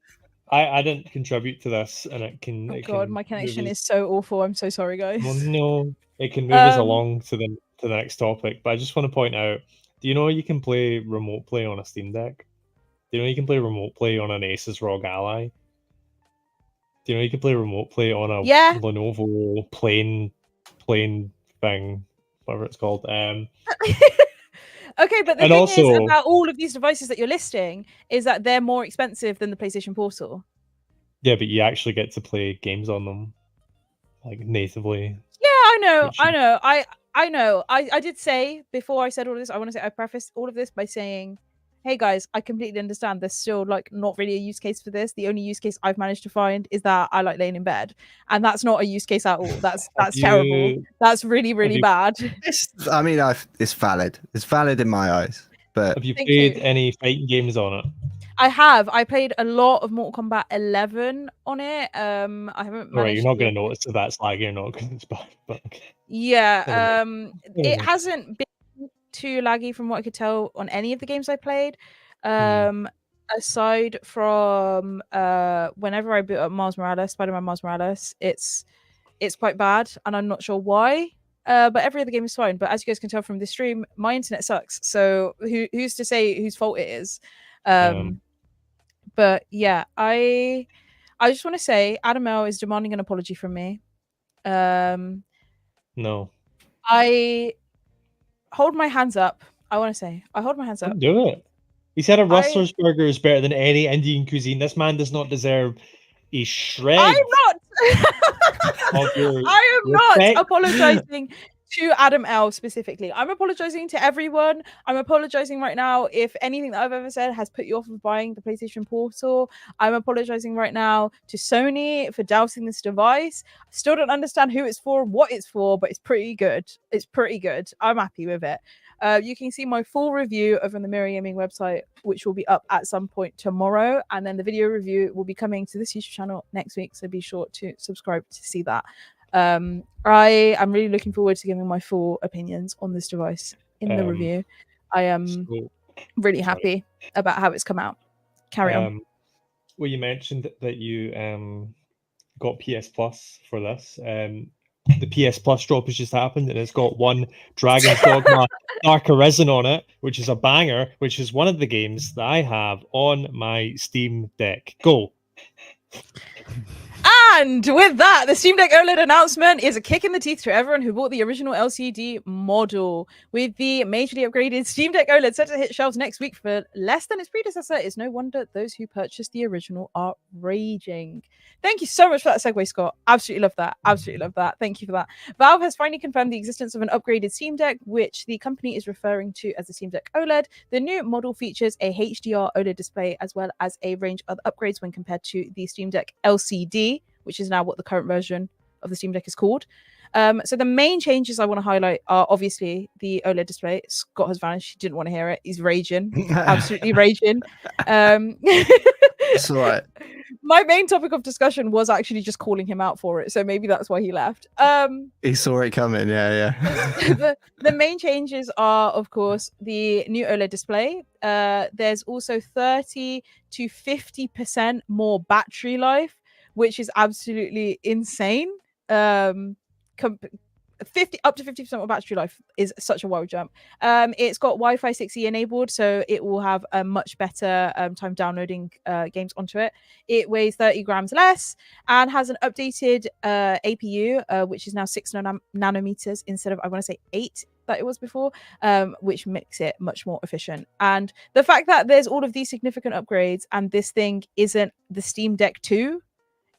I didn't contribute to this, and it can. My connection is so awful. I'm so sorry, guys. Well, no, it can move us along to the next topic. But I just want to point out: do you know you can play remote play on a Steam Deck? Do you know you can play remote play on an Asus ROG Ally? Do you know you can play remote play on a Lenovo plain thing, whatever it's called? Okay, but the thing is about all of these devices that you're listing is that they're more expensive than the PlayStation Portal. Yeah, but you actually get to play games on them, like natively. Yeah, I know. I did say before I said all of this, I prefaced all of this by saying, hey guys, I completely understand there's still like not really a use case for this. The only use case I've managed to find is that I like laying in bed, and that's not a use case at all. That's terrible. That's really, really bad. It's valid. It's valid in my eyes. But have you played any fighting games on it? I have. I played a lot of Mortal Kombat 11 on it. I haven't. All right, you're not going to notice that that's laggy or not because it's bad. But okay. Yeah. It hasn't been too laggy from what I could tell on any of the games I played. Aside from whenever I boot up Spider-Man Miles Morales, it's quite bad, and I'm not sure why. But every other game is fine. But as you guys can tell from this stream, my internet sucks. So who's to say whose fault it is? But yeah, I just want to say Adam L is demanding an apology from me. No. I hold my hands up. I want to say I hold my hands up. Do it. He said a Rustler's burger is better than any Indian cuisine. This man does not deserve a shred. I am not apologizing to Adam L specifically. I'm apologizing to everyone. I'm apologizing right now if anything that I've ever said has put you off of buying the PlayStation Portal. I'm apologizing right now to Sony for doubting this device. I still don't understand who it's for, what it's for, but it's pretty good. It's pretty good. I'm happy with it. You can see my full review over on the Mirror Gaming website, which will be up at some point tomorrow. And then the video review will be coming to this YouTube channel next week. So be sure to subscribe to see that. I am really looking forward to giving my full opinions on this device in the review. I am really happy about how it's come out. Carry on. Well, you mentioned that you got PS Plus for this. The PS Plus drop has just happened, and it's got one Dragon's Dogma Dark Arisen on it, which is a banger, which is one of the games that I have on my Steam Deck. Go. And with that, the Steam Deck OLED announcement is a kick in the teeth to everyone who bought the original LCD model. With the majorly upgraded Steam Deck OLED set to hit shelves next week for less than its predecessor, it's no wonder those who purchased the original are raging. Thank you so much for that segue, Scott. Absolutely love that. Absolutely love that. Thank you for that. Valve has finally confirmed the existence of an upgraded Steam Deck, which the company is referring to as the Steam Deck OLED. The new model features a HDR OLED display as well as a range of other upgrades when compared to the Steam Deck LCD, which is now what the current version of the Steam Deck is called. So the main changes I want to highlight are obviously the OLED display. Scott has vanished. He didn't want to hear it. He's raging. Absolutely raging. It's all right. My main topic of discussion was actually just calling him out for it. So maybe that's why he left. He saw it coming. Yeah. The main changes are, of course, the new OLED display. There's also 30 to 50% more battery life, which is absolutely insane. Up to 50% more battery life is such a wild jump. It's got Wi-Fi 6E enabled, so it will have a much better time downloading games onto it. It weighs 30 grams less and has an updated APU, which is now 6 nanometers instead of, I want to say, 8 that it was before, which makes it much more efficient. And the fact that there's all of these significant upgrades and this thing isn't the Steam Deck 2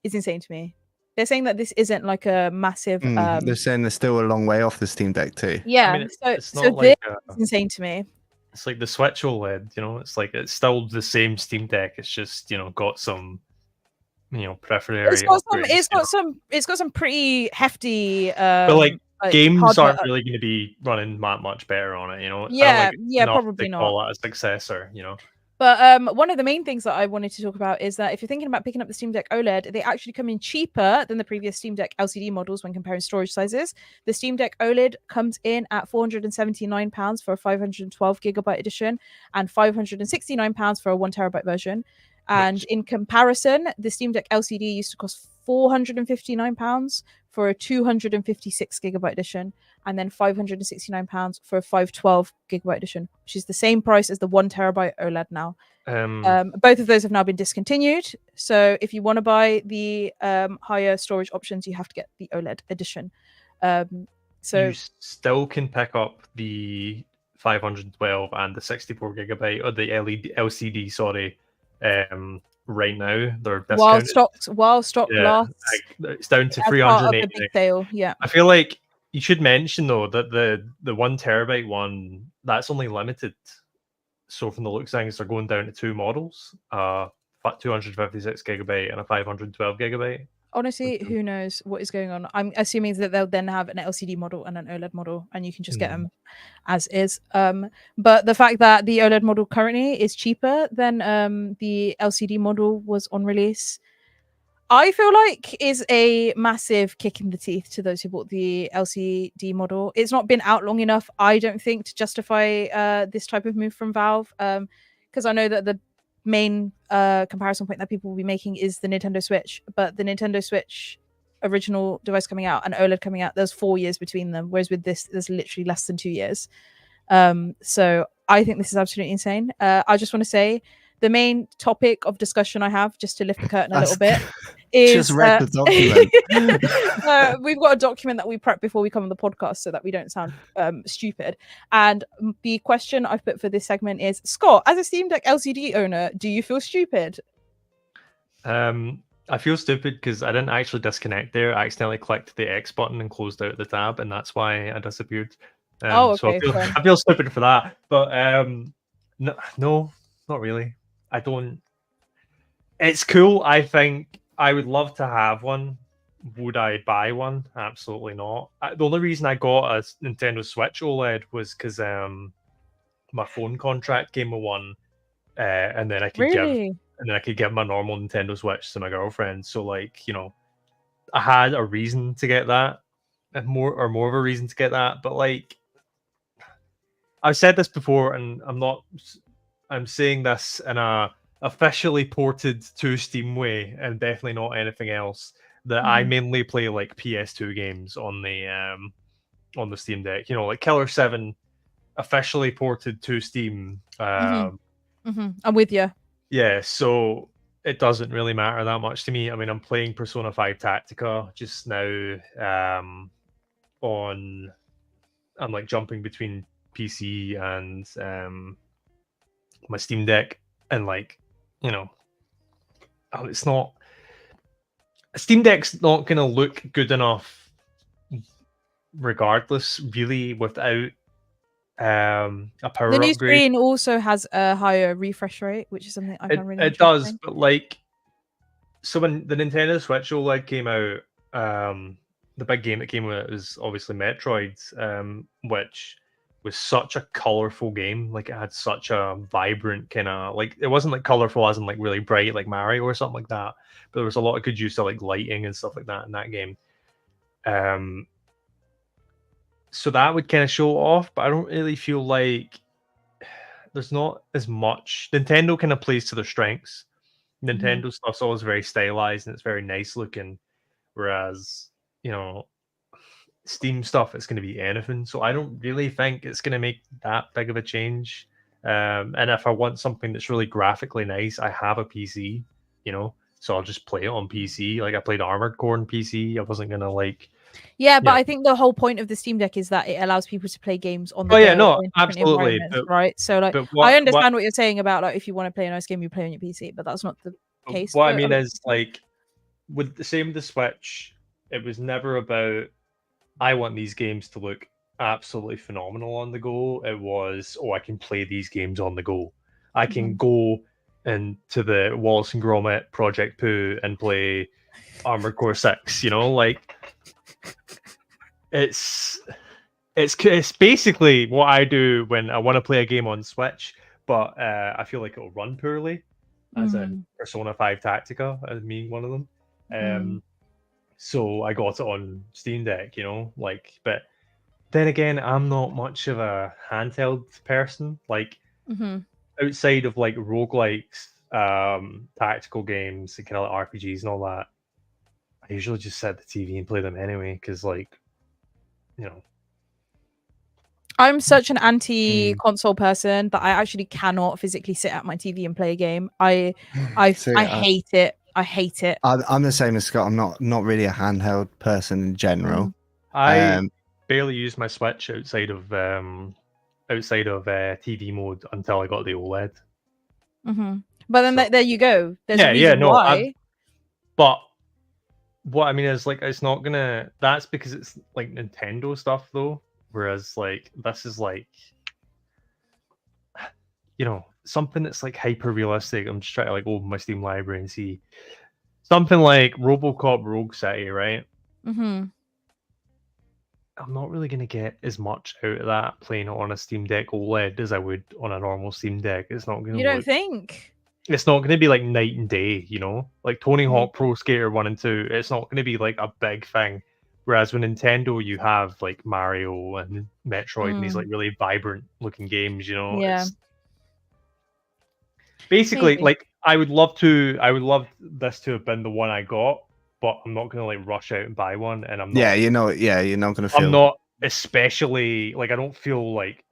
is insane to me. They're saying that this isn't like a massive. They're saying they're still a long way off the Steam Deck too. Yeah, I mean, it's so not like this is insane to me. It's like the Switch OLED, it's like it's still the same Steam Deck. It's just got some, periphery. It's got some pretty hefty. But like games aren't really going to be running that much better on it. It's probably to not. Call it a successor. But one of the main things that I wanted to talk about is that if you're thinking about picking up the Steam Deck OLED, they actually come in cheaper than the previous Steam Deck LCD models when comparing storage sizes. The Steam Deck OLED comes in at £479 for a 512 gigabyte edition and £569 for a 1 terabyte version. And in comparison, the Steam Deck LCD used to cost £459 for a 256 gigabyte edition, and then £569 for a 512 gigabyte edition, which is the same price as the 1 terabyte OLED now. Both of those have now been discontinued. So if you want to buy the higher storage options, you have to get the OLED edition. So you still can pick up the 512 and the 64 gigabyte or the LCD, sorry, right now. They're discounted. While stock lasts. It's down to 380. Sale. Yeah. I feel like you should mention though that the 1 terabyte one, that's only limited. So from the looks of things, they're going down to 2 models, 256 gigabyte and a 512 gigabyte. Honestly, who knows what is going on? I'm assuming that they'll then have an LCD model and an OLED model, and you can just get them as is. But the fact that the OLED model currently is cheaper than the LCD model was on release, I feel like is a massive kick in the teeth to those who bought the LCD model. It's not been out long enough, I don't think, to justify this type of move from Valve. Because I know that the main comparison point that people will be making is the Nintendo Switch, but the Nintendo Switch original device coming out and OLED coming out, there's 4 years between them, whereas with this there's literally less than 2 years. So I think this is absolutely insane. I just want to say the main topic of discussion I have, just to lift the curtain a little bit, is just read the document. We've got a document that we prep before we come on the podcast so that we don't sound stupid. And the question I've put for this segment is, Scott, as a Steam Deck LCD owner, do you feel stupid? I I feel stupid because I didn't actually disconnect there. I accidentally clicked the X button and closed out the tab, and that's why I disappeared. So okay, fine. I feel stupid for that. But no, not really. I don't. It's cool. I think I would love to have one. Would I buy one? Absolutely not. The only reason I got a Nintendo Switch OLED was because my phone contract came with one, and then I could give my normal Nintendo Switch to my girlfriend. So like, you know, I had a reason to get that, and more of a reason to get that. But like, I've said this before, and I'm saying this in a officially ported to Steam way, and definitely not anything else. That I mainly play like PS2 games on the Steam Deck. You know, like Killer 7 officially ported to Steam. I'm with you. Yeah, so it doesn't really matter that much to me. I mean, I'm playing Persona 5 Tactica just now. I'm like jumping between PC and my Steam Deck, and like, you know, it's not. Steam Deck's not going to look good enough regardless, really, without a power The new upgrade. screen also has a higher refresh rate, which is something I find really It interesting. does, but like, so when the Nintendo Switch OLED came out, the big game that came with it was obviously Metroid, which was such a colorful game. Like, it had such a vibrant kind of, like, it wasn't like colorful as in like really bright like Mario or something like that, but there was a lot of good use of like lighting and stuff like that in that game. So that would kind of show off, but I don't really feel like there's not as much. Nintendo kind of plays to their strengths. Nintendo stuff's always very stylized and it's very nice looking, whereas, you know, Steam stuff, it's going to be anything. So I don't really think it's going to make that big of a change. And if I want something that's really graphically nice, I have a PC, you know, so I'll just play it on PC. Like, I played Armored Core on PC. I wasn't going to like. Yeah, but I think the whole point of the Steam Deck is that it allows people to play games on the Oh yeah, go no, in different absolutely. environments, right? So like, I understand what you're saying about like if you want to play a nice game, you play on your PC, but that's not the case. What I mean is, like, with the same with the Switch, it was never about I want these games to look absolutely phenomenal on the go. It was, I can play these games on the go. I can go into the Wallace and Gromit Project Pooh and play Armored Core 6, you know, like it's basically what I do when I want to play a game on Switch, but I feel like it'll run poorly, as in Persona 5 Tactica, as being one of them. So I got it on Steam Deck, you know, like, but then again, I'm not much of a handheld person. Like, outside of like roguelikes, tactical games, and kind of like RPGs and all that, I usually just set the TV and play them anyway, because, like, you know. I'm such an anti-console person that I actually cannot physically sit at my TV and play a game. I hate it. I hate it. I'm the same as Scott. I'm not really a handheld person in general. I barely use my Switch outside of TV mode until I got the OLED. But then there you go. There's a reason no, why. But what I mean is, like, it's not gonna. That's because it's like Nintendo stuff, though. Whereas, like, this is like, you know, something that's like hyper realistic. I'm just trying to like open my Steam library and see something like RoboCop Rogue City, right? I'm not really gonna get as much out of that playing it on a Steam Deck OLED as I would on a normal Steam Deck. It's not gonna. You don't think? It's not gonna be like night and day, you know? Like Tony Hawk Pro Skater 1 and 2. It's not gonna be like a big thing. Whereas with Nintendo, you have like Mario and Metroid and these like really vibrant looking games, you know? Yeah. Basically, Maybe. like, I would love this to have been the one I got, but I'm not gonna like rush out and buy one, and I'm not. You're not gonna feel. I'm not especially like, I don't feel like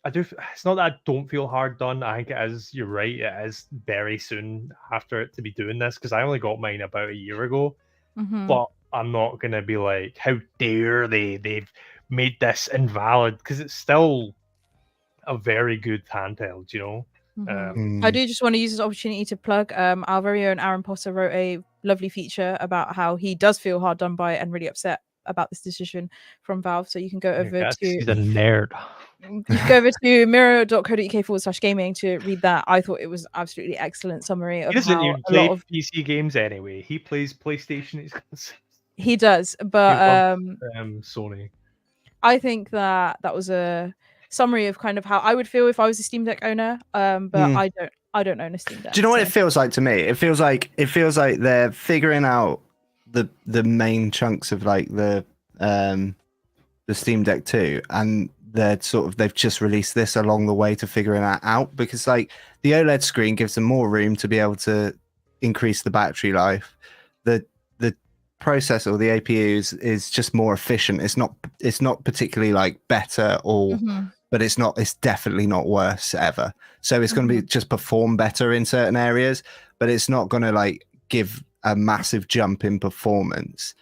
I do. It's not that I don't feel hard done. I think it is. You're right. It is very soon after it to be doing this, because I only got mine about a year ago. But I'm not gonna be like, how dare they've made this invalid, because it's still a very good handheld, you know. I do just want to use this opportunity to plug our very own Aaron Potter wrote a lovely feature about how he does feel hard done by and really upset about this decision from Valve. So you can go over to He's a nerd. you can go over to mirror.co.uk/gaming to read that. I thought it was absolutely excellent summary of He doesn't how even a play lot of PC games anyway. He plays PlayStation. he does, He but loves, Sony. I think that was a summary of kind of how I would feel if I was a Steam Deck owner. But I don't own a Steam Deck. Do you know what it feels like to me? It feels like they're figuring out the main chunks of like the Steam Deck 2, and they've just released this along the way to figuring that out, because like the OLED screen gives them more room to be able to increase the battery life. The processor or the APU is just more efficient. It's not particularly like better or but it's definitely not worse ever. So it's going to be just perform better in certain areas, but it's not going to like give a massive jump in performance.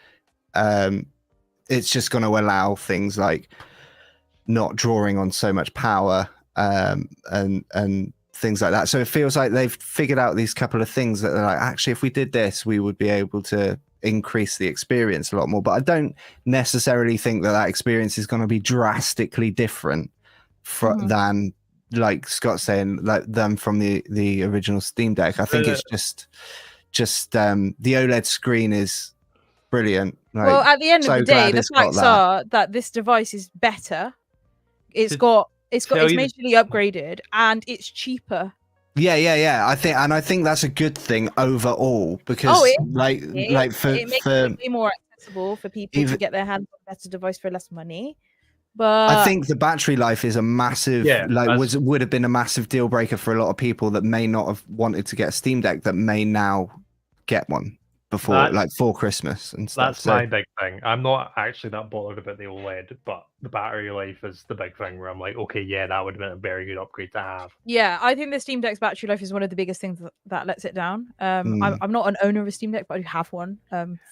It's just going to allow things like not drawing on so much power and things like that. So it feels like they've figured out these couple of things that they're like, actually, if we did this, we would be able to increase the experience a lot more. But I don't necessarily think that experience is going to be drastically different than, like Scott's saying, like them from the original Steam Deck. I think it's just the OLED screen is brilliant. Like, well, at the end of the day, the facts are that this device is better. It's majorly upgraded and it's cheaper. Yeah. I think that's a good thing overall, because it makes it way more accessible for people to get their hands on a better device for less money. But I think the battery life is a massive, would have been a massive deal breaker for a lot of people that may not have wanted to get a Steam Deck that may now get one for Christmas and stuff. That's my big thing. I'm not actually that bothered about the OLED, but the battery life is the big thing where I'm like, okay, yeah, that would have been a very good upgrade to have. Yeah, I think the Steam Deck's battery life is one of the biggest things that lets it down. I'm not an owner of a Steam Deck, but I do have one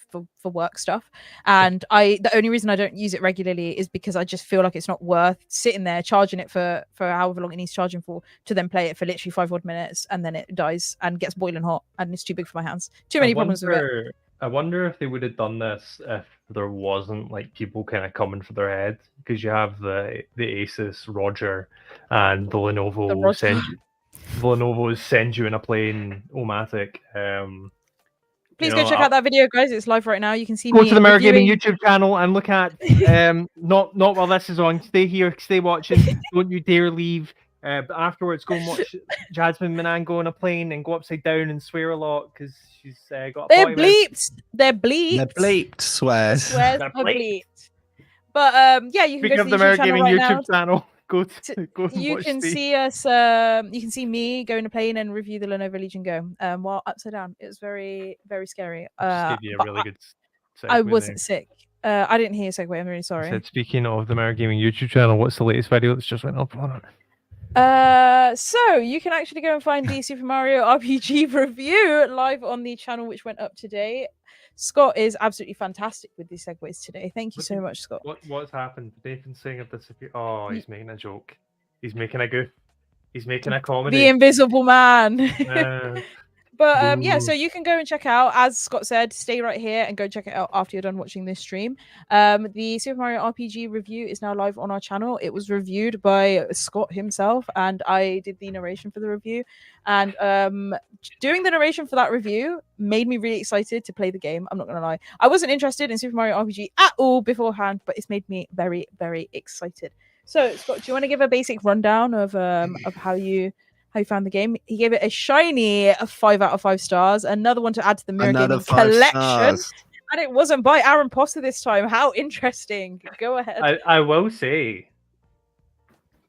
for work stuff. And the only reason I don't use it regularly is because I just feel like it's not worth sitting there charging it for however long it needs charging for, to then play it for literally 5 odd minutes and then it dies and gets boiling hot and it's too big for my hands. Too many problems with it. I wonder if they would have done this if there wasn't like people kind of coming for their head, because you have the Asus Roger and the Lenovo send you in a plane Omatic. Please go check out that video, guys. It's live right now. You can see go me to the Mirror Gaming YouTube channel and look at not while this is on. Stay here, stay watching. Don't you dare leave. But afterwards, go and watch Jasmine Mannan go on a plane and go upside down and swear a lot because she's got. They're bleeped. They're bleeped. They're bleeped. Swears. Swears are bleeped. But yeah, you can go to the Mirror Gaming right YouTube now. channel. Go you can see us. You can see me go in a plane and review the Lenovo Legion Go. While upside down, it was very, very scary. Just gave you a really good. I wasn't sick. I didn't hear a segue. I'm really sorry. I said, speaking of the Mirror Gaming YouTube channel, what's the latest video that's just went up on it? So you can actually go and find the Super Mario RPG review live on the channel, which went up today. Scott is absolutely fantastic with these segues today. Thank you so much, Scott. What's happened? Nathan saying of disappeared. Oh, he's making a joke. He's making a goof. He's making a comedy. The Invisible Man. But yeah, so you can go and check out, as Scott said, stay right here and go check it out after you're done watching this stream. The Super Mario RPG review is now live on our channel. It was reviewed by Scott himself, and I did the narration for the review. And doing the narration for that review made me really excited to play the game. I'm not gonna lie. I wasn't interested in Super Mario RPG at all beforehand, but it's made me very, very excited. So, Scott, do you want to give a basic rundown of how you found the game? He gave it a shiny 5 out of 5 stars. Another one to add to the Mirror Gaming collection. And it wasn't by Aaron Potter this time. How interesting. Go ahead. I will say.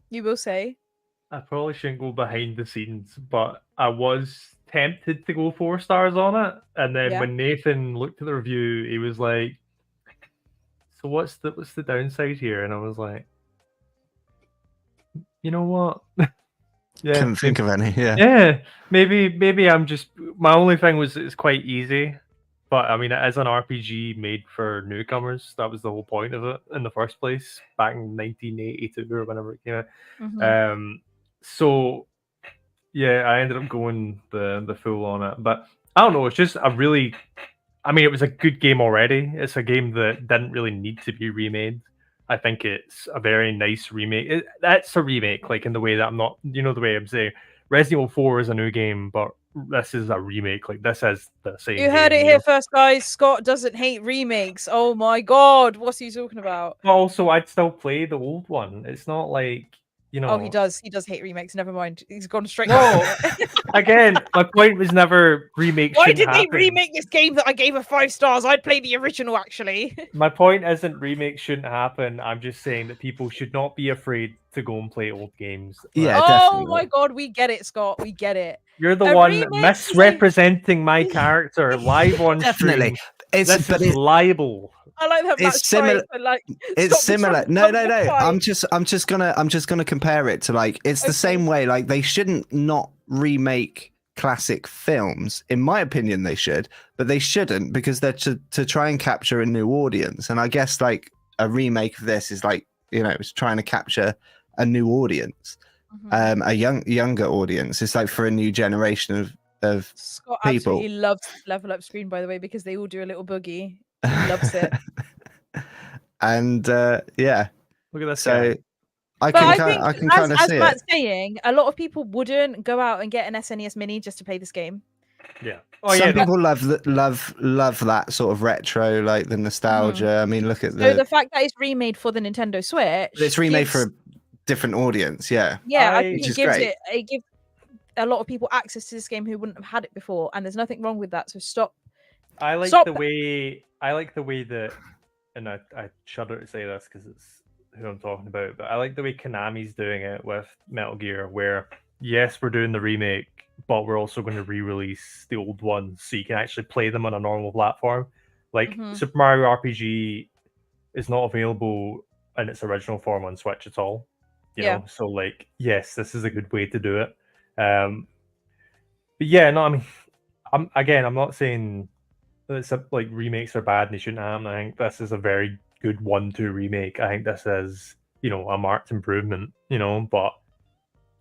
You will say? I probably shouldn't go behind the scenes, but I was tempted to go 4 stars on it. And then when Nathan looked at the review, he was like, so what's the downside here? And I was like, you know what? Yeah, couldn't think of any. Yeah, maybe I'm just. My only thing was it's quite easy, but I mean, it is an RPG made for newcomers. That was the whole point of it in the first place, back in 1982 or whenever it came out. So Yeah, I ended up going the full on it, but I don't know. It's just a really, I mean, it was a good game already. It's a game that didn't really need to be remade. I think it's a very nice remake. That's a remake, like in the way that I'm not, the way I'm saying Resident Evil 4 is a new game, but this is a remake. Like this is the same. You heard it here first, guys. Scott doesn't hate remakes. Oh my god, what's he talking about? But also, I'd still play the old one. It's not like, Oh, he does. He does hate remakes. Never mind. He's gone straight. No. Again, my point was never remakes. Why did they remake this game that I gave a 5 stars? I'd play the original, actually. My point isn't remakes shouldn't happen. I'm just saying that people should not be afraid to go and play old games. Yeah, oh definitely. my god, we get it, Scott. We get it. You're the one misrepresenting my character live on Definitely. stream. This is libel. I like that. It's similar. Like, it's similar. No. I'm just gonna compare it to like it's the same way. Like they shouldn't not remake classic films. In my opinion, they should, but they shouldn't because they're to try and capture a new audience. And I guess like a remake of this is like it's trying to capture a new audience, a younger audience. It's like for a new generation of Scott people. Absolutely loves Level Up Screen, by the way, because they all do a little boogie. He loves it. And yeah, look at this. So I can kind of see it. As Matt's saying, a lot of people wouldn't go out and get an SNES Mini just to play this game. Yeah. Some people love that sort of retro, like the nostalgia. I mean, look at the fact that it's remade for the Nintendo Switch. It's remade for a different audience. Yeah. Yeah, I think it gives a lot of people access to this game who wouldn't have had it before, and there's nothing wrong with that. So stop. I like the way that, and I shudder to say this because it's who I'm talking about, but I like the way Konami's doing it with Metal Gear, where yes, we're doing the remake, but we're also going to re-release the old ones so you can actually play them on a normal platform. Like Super Mario RPG is not available in its original form on Switch at all. You know, so like yes, this is a good way to do it. But yeah, no, I mean, I'm not saying it's like remakes are bad and they shouldn't happen. I think this is a very good 1-2 remake. I think this is, a marked improvement, but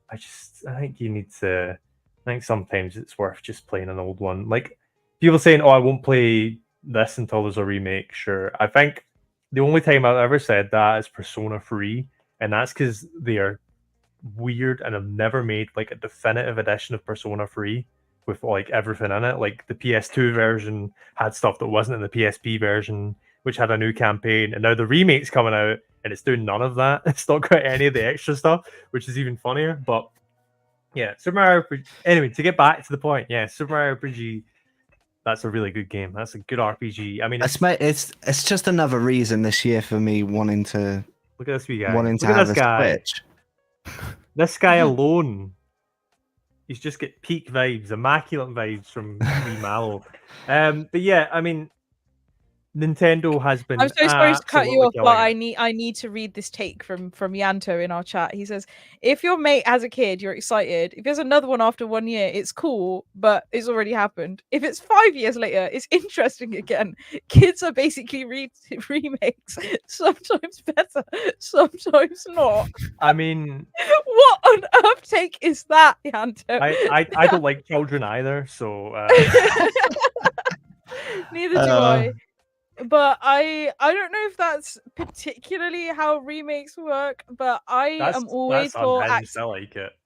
I think you need to, I think sometimes it's worth just playing an old one. Like people saying, oh, I won't play this until there's a remake. Sure. I think the only time I've ever said that is Persona 3, and that's because they are weird and have never made like a definitive edition of Persona 3 with like everything in it. Like the PS2 version had stuff that wasn't in the PSP version, which had a new campaign, and now the remake's coming out and it's doing none of that. It's not got any of the extra stuff, which is even funnier. But yeah, Super Mario RPG. Anyway, to get back to the point, yeah, Super Mario RPG, that's a really good game. That's a good RPG. I mean, it's just another reason this year for me wanting to look at this guy. Wanting to have a Switch. This guy alone, he's just get peak vibes, immaculate vibes from Wee Mallow. But yeah, I mean, Nintendo has been. I'm so sorry to cut you off, but I need to read this take from Yanto in our chat. He says, "If your mate has a kid, you're excited. If there's another one after 1 year, it's cool, but it's already happened. If it's 5 years later, it's interesting again. Kids are basically remakes. Sometimes better, sometimes not." I mean, what on earth take is that, Yanto? I don't like children either, so neither do I. But I don't know if that's particularly how remakes work, but I'm always for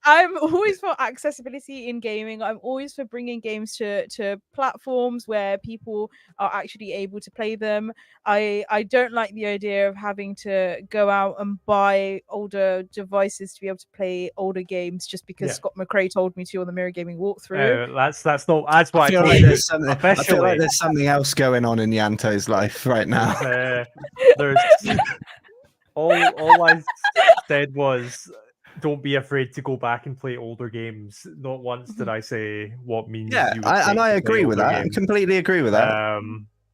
I'm always for accessibility in gaming. I'm always for bringing games to platforms where people are actually able to play them. I don't like the idea of having to go out and buy older devices to be able to play older games just because Scott McCrae told me to on the Mirror Gaming walkthrough. That's why I feel like there's something else going on in Yanto's life right now. There's all I said was don't be afraid to go back and play older games. Not once did I say what means. I agree with that. I completely agree with that.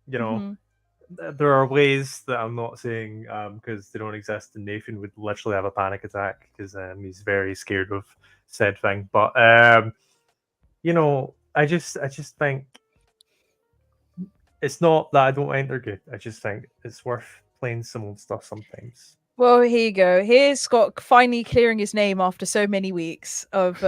There are ways that I'm not saying because they don't exist, and Nathan would literally have a panic attack because he's very scared of said thing. But I just think it's not that I don't think they're good. I just think it's worth playing some old stuff sometimes. Well, here you go. Here's Scott finally clearing his name after so many weeks of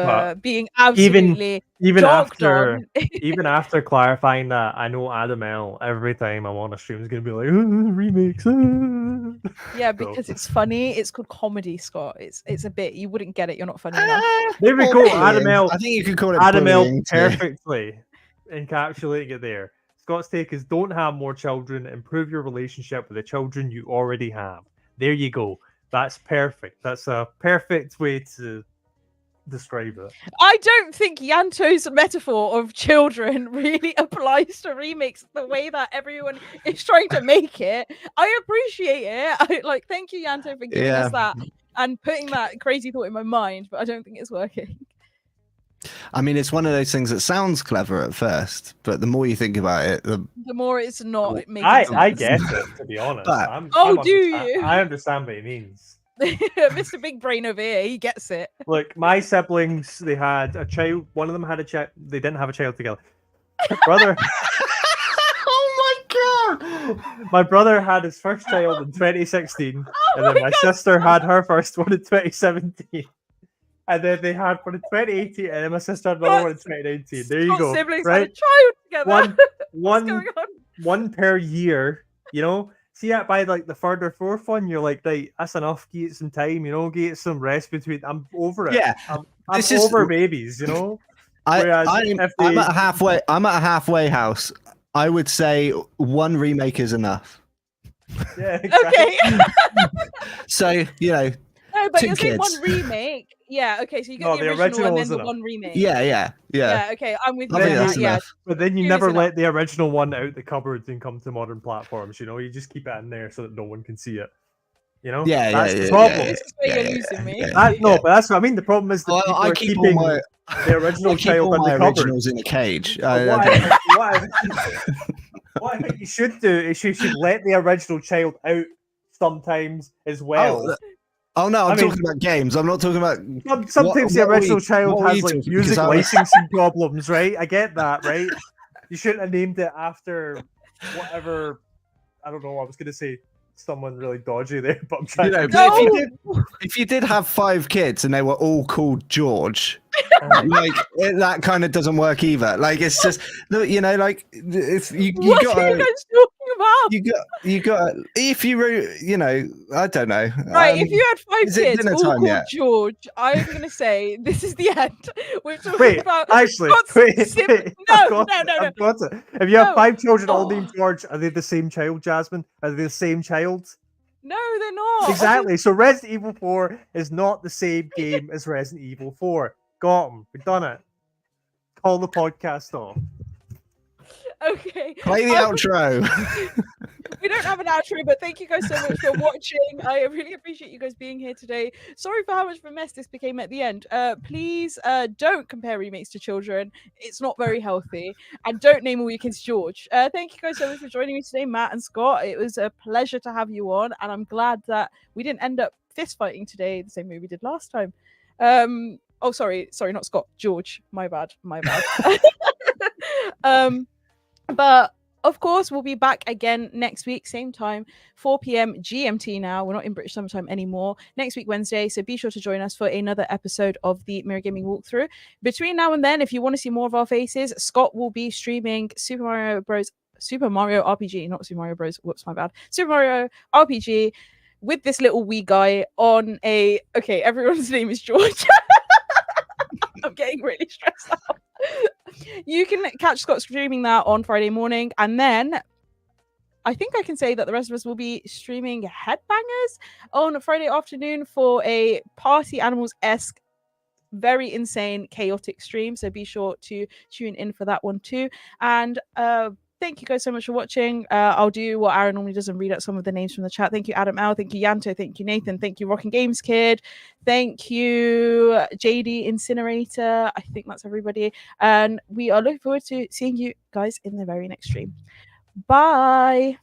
being absolutely even dogged after on. even after clarifying that, I know Adam L every time I'm on a stream is gonna be like remakes. Yeah, because it's funny. It's called comedy, Scott. It's a bit. You wouldn't get it. You're not funny enough. There we go. Adam L. I think you could call it Adam L. bullying, too. perfectly encapsulating it there. Scott's take is don't have more children. Improve your relationship with the children you already have. There you go. That's perfect. That's a perfect way to describe it. I don't think Yanto's metaphor of children really applies to remakes the way that everyone is trying to make it. I appreciate it. Thank you, Yanto, for giving us that and putting that crazy thought in my mind, but I don't think it's working. I mean, it's one of those things that sounds clever at first, but the more you think about it, the more it's not. It makes I get it, to be honest. But, do you? I understand what he means. Mr. Big Brain over here, he gets it. Look, my siblings, they had a child. One of them had a child. They didn't have a child together. My brother. Oh my god! My brother had his first child in 2016, and then my sister had her first one in 2017. And then they had one in 2018, and then my sister had another one in 2019. There you go. Siblings right? had a child together. One per year, you know. See, by like the third or fourth one, you're like, right, that's enough. Get some time, you know. Get some rest between. I'm over it. Yeah, I'm over babies, you know. I'm at a halfway. I'm at a halfway house. I would say one remake is enough. Yeah. Exactly. Okay. So No, but two you're saying kids. one remake. Yeah. Okay. So you get the original and then the one remake. Yeah. Okay, I'm with you. I think that's Yeah. enough. But then you never let the original one out the cupboards and come to modern platforms. You know, you just keep it in there so that no one can see it. You know, that's the problem. This is where you're losing me. But that's what I mean. The problem is that people I are keep keeping all my the original child in the cupboard. Originals in a cage. What I think you should do is you should let the original child out sometimes as well. Oh no, I'm talking about games. I'm not talking about. Sometimes the original child has like music licensing problems, right? I get that, right? You shouldn't have named it after whatever. I don't know. I was gonna say someone really dodgy there, but I'm trying. If you did have 5 kids and they were all called George, that kind of doesn't work either. Like it's just, you know, like if you what got. Are you guys talking about? You got. If you know, I don't know. Right, if you had 5 kids, all called yet? George, I'm gonna say this is the end. We're talking Wait, about actually, No. I've got it. If you have 5 children all named George, are they the same child, Jasmine? Are they the same child? No, they're not. Exactly. So Resident Evil 4 is not the same game as Resident Evil 4. Got him. We've done it. Call the podcast off. Okay. Play the outro. We don't have an outro, but thank you guys so much for watching. I really appreciate you guys being here today. Sorry for how much of a mess this became at the end. Please don't compare remakes to children. It's not very healthy. And don't name all your kids George. Thank you guys so much for joining me today, Matt and Scott. It was a pleasure to have you on, and I'm glad that we didn't end up fist fighting today the same way we did last time. Sorry, not Scott, George. My bad. But of course, we'll be back again next week, same time, 4 p.m. GMT now. We're not in British summertime anymore. Next week, Wednesday. So be sure to join us for another episode of the Mirror Gaming Walkthrough. Between now and then, if you want to see more of our faces, Scott will be streaming Super Mario RPG, not Super Mario Bros. Whoops, my bad. Super Mario RPG with this little wee guy on a... Okay, everyone's name is George. I'm getting really stressed out. You can catch Scott streaming that on Friday morning, and then I think I can say that the rest of us will be streaming Headbangers on Friday afternoon for a Party Animals-esque, very insane, chaotic stream. So be sure to tune in for that one too. And thank you guys so much for watching. I'll do what Aaron normally does and read out some of the names from the chat. Thank you, Adam L. Thank you, Yanto. Thank you, Nathan. Thank you, Rockin' Games Kid. Thank you, JD Incinerator. I think that's everybody. And we are looking forward to seeing you guys in the very next stream. Bye.